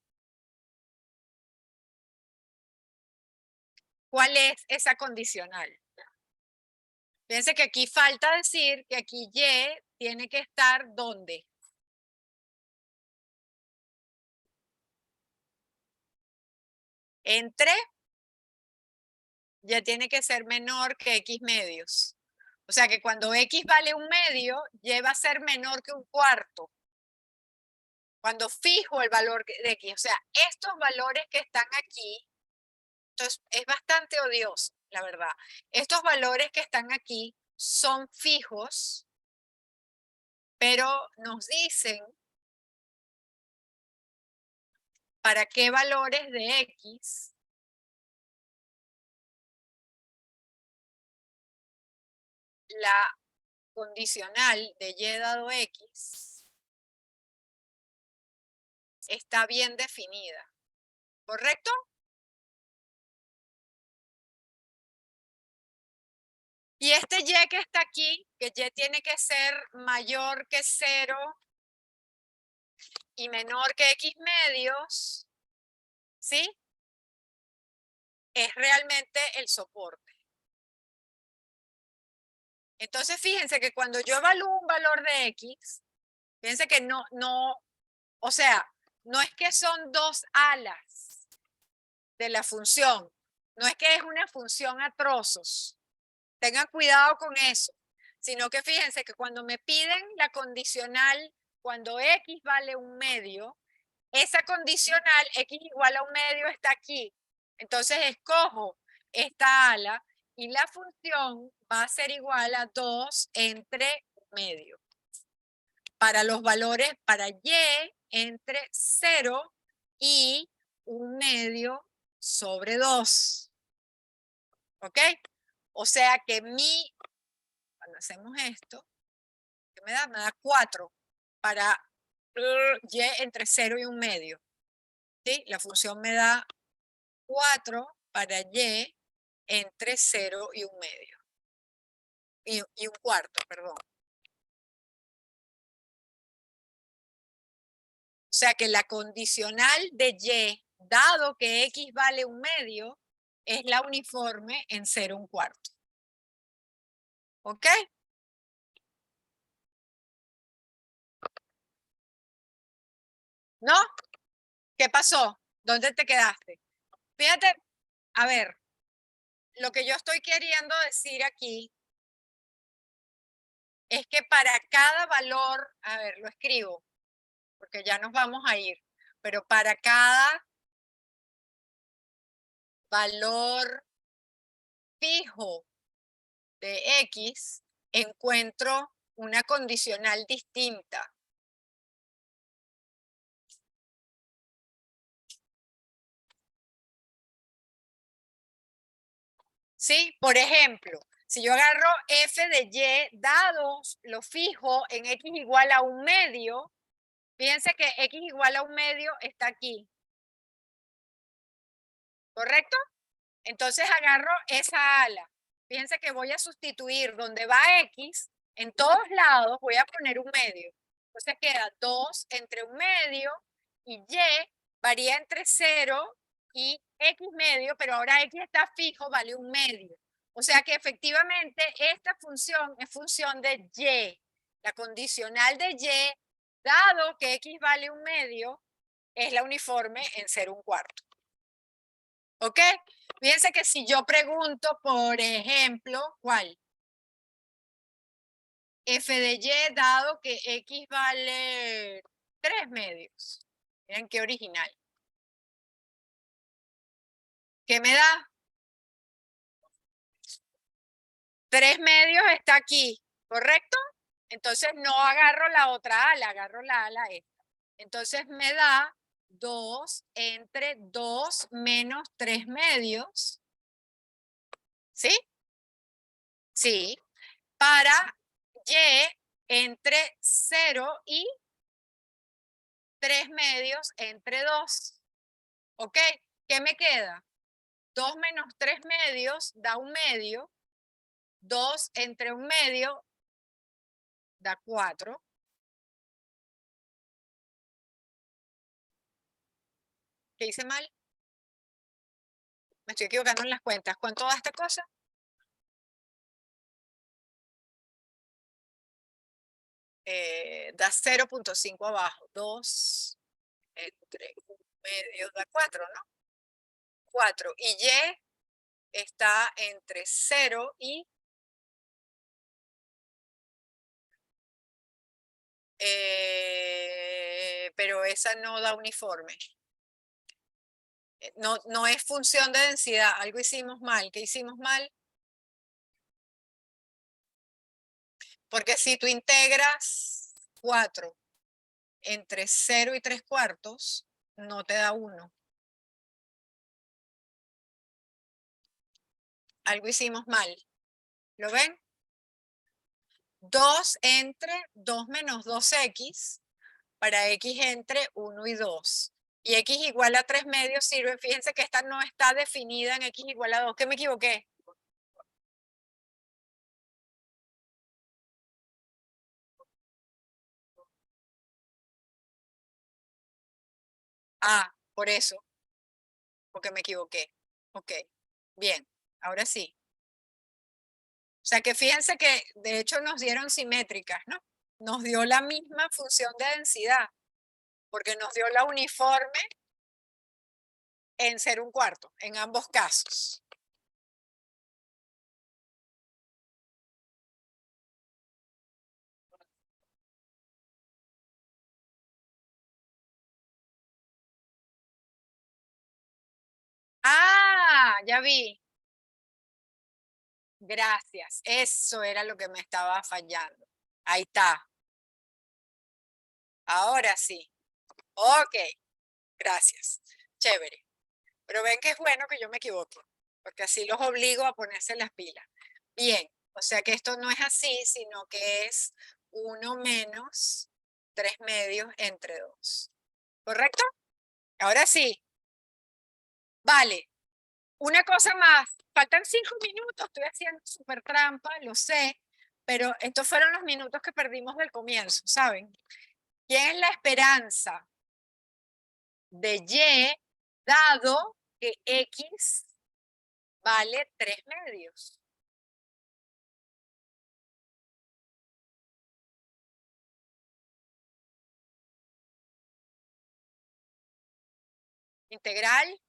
¿cuál es esa condicional? Fíjense que aquí falta decir que aquí y tiene que estar ¿dónde? Entre y tiene que ser menor que x medios. O sea que cuando x vale 1/2, y va a ser menor que 1/4. Cuando fijo el valor de x. O sea, estos valores que están aquí, entonces es bastante odioso, la verdad. Estos valores que están aquí son fijos, pero nos dicen para qué valores de x la condicional de y dado x está bien definida. ¿Correcto? Y este y que está aquí, que y tiene que ser mayor que 0 y menor que x medios, ¿sí? Es realmente el soporte. Entonces, fíjense que cuando yo evalúo un valor de x, fíjense que o sea, no es que son dos alas de la función, no es que es una función a trozos. Tengan cuidado con eso, sino que fíjense que cuando me piden la condicional, cuando x vale 1/2, esa condicional x igual a 1/2 está aquí. Entonces escojo esta ala y la función va a ser igual a 2 entre 1/2. Para los valores, para y entre 0 y 1/2 sobre 2. ¿Ok? O sea que cuando hacemos esto, ¿qué me da? Me da 4 para y entre 0 y 1/2. ¿Sí? La función me da 4 para y entre 0 y 1/2. Y 1/4, perdón. O sea que la condicional de y, dado que x vale 1/2, es la uniforme en 0 1/4. ¿Ok? ¿No? ¿Qué pasó? ¿Dónde te quedaste? Fíjate, a ver, lo que yo estoy queriendo decir aquí es que para cada valor, a ver, lo escribo, porque ya nos vamos a ir, pero para cada valor fijo de x, encuentro una condicional distinta. ¿Sí? Por ejemplo, si yo agarro f de y, dados lo fijo en x igual a 1/2, fíjense que x igual a 1/2 está aquí. ¿Correcto? Entonces agarro esa ala. Fíjense que voy a sustituir donde va x, en todos lados voy a poner 1/2. Entonces queda 2 entre 1/2 y y varía entre 0 y x medio, pero ahora x está fijo, vale 1/2. O sea que efectivamente esta función es función de y. La condicional de y, dado que x vale 1/2, es la uniforme en 0 1/4. ¿Ok? Fíjense que si yo pregunto, por ejemplo, ¿cuál? F de y dado que x vale 3/2. Miren qué original. ¿Qué me da? 3/2 está aquí, ¿correcto? Entonces no agarro la otra ala, agarro la ala esta. Entonces me da 2 entre 2 menos 3/2. ¿Sí? Sí. Para y entre 0 y 3 medios entre 2. ¿Ok? ¿Qué me queda? 2 menos 3 medios da 1 medio. 2 entre 1 medio da 4. ¿Qué hice mal? Me estoy equivocando en las cuentas. ¿Cuánto da esta cosa? Da 0.5 abajo. 2 entre 1 medio da 4, ¿no? 4. Y Y está entre 0 y pero esa no da uniforme. No es función de densidad. Algo hicimos mal. ¿Qué hicimos mal? Porque si tú integras 4 entre 0 y 3/4, no te da 1. Algo hicimos mal. ¿Lo ven? 2 entre 2 menos 2x para x entre 1 y 2. Y x igual a 3 medios sirve. Fíjense que esta no está definida en x igual a 2. ¿Qué me equivoqué? Ah, por eso. Porque me equivoqué. Ok. Bien. Ahora sí. O sea que fíjense que de hecho nos dieron simétricas, ¿no? Nos dio la misma función de densidad, porque nos dio la uniforme en 0,25, en ambos casos. Ah, ya vi. Gracias. Eso era lo que me estaba fallando. Ahí está. Ahora sí. Ok. Gracias. Chévere. Pero ven que es bueno que yo me equivoque, porque así los obligo a ponerse las pilas. Bien. O sea que esto no es así, sino que es 1 menos 3 medios entre 2. ¿Correcto? Ahora sí. Vale. Una cosa más. Faltan 5 minutos. Estoy haciendo súper trampa, lo sé. Pero estos fueron los minutos que perdimos del comienzo, ¿saben? ¿Quién es la esperanza de Y dado que X vale 3 medios? Integral.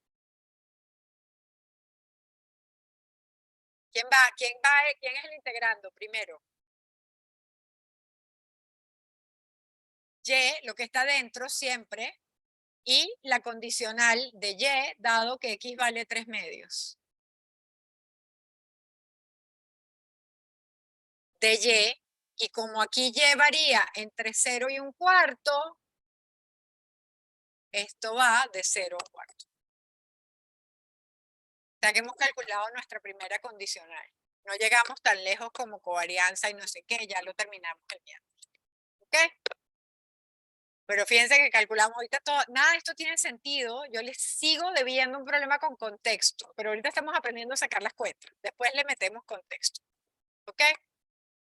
¿Quién va? ¿Quién es el integrando primero? Y, lo que está dentro siempre, y la condicional de Y, dado que X vale 3 medios. De Y como aquí Y varía entre 0 y 1/4, esto va de 0 a 1/4. O sea que hemos calculado nuestra primera condicional. No llegamos tan lejos como covarianza y no sé qué, ya lo terminamos el miércoles. ¿Ok? Pero fíjense que calculamos ahorita todo, nada de esto tiene sentido, yo les sigo debiendo un problema con contexto, pero ahorita estamos aprendiendo a sacar las cuentas, después le metemos contexto. ¿Ok?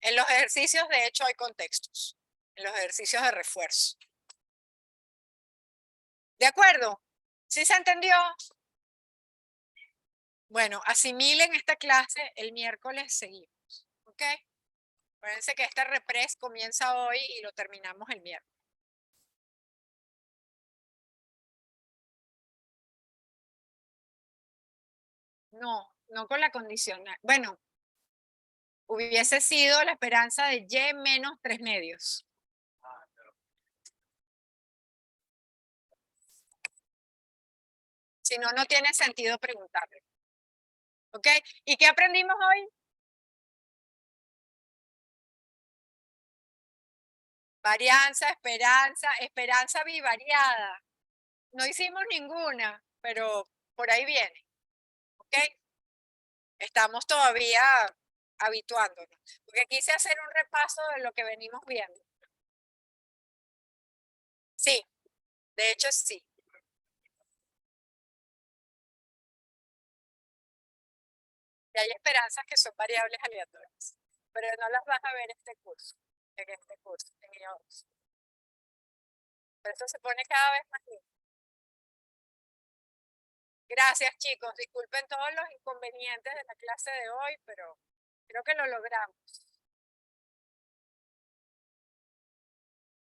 En los ejercicios, de hecho, hay contextos, en los ejercicios de refuerzo. ¿De acuerdo? ¿Sí se entendió? Bueno, asimilen esta clase, el miércoles seguimos. ¿Ok? Acuérdense que esta repres comienza hoy y lo terminamos el miércoles. No, no con la condicional. Bueno, hubiese sido la esperanza de Y menos 3 medios. Si no, no tiene sentido preguntarle. ¿Ok? ¿Y qué aprendimos hoy? Varianza, esperanza bivariada. No hicimos ninguna, pero por ahí viene. ¿Ok? Estamos todavía habituándonos. Porque quise hacer un repaso de lo que venimos viendo. Sí, de hecho sí. Y hay esperanzas que son variables aleatorias, pero no las vas a ver en este curso, en IO2. Pero esto se pone cada vez más lindo. Gracias, chicos. Disculpen todos los inconvenientes de la clase de hoy, pero creo que lo logramos.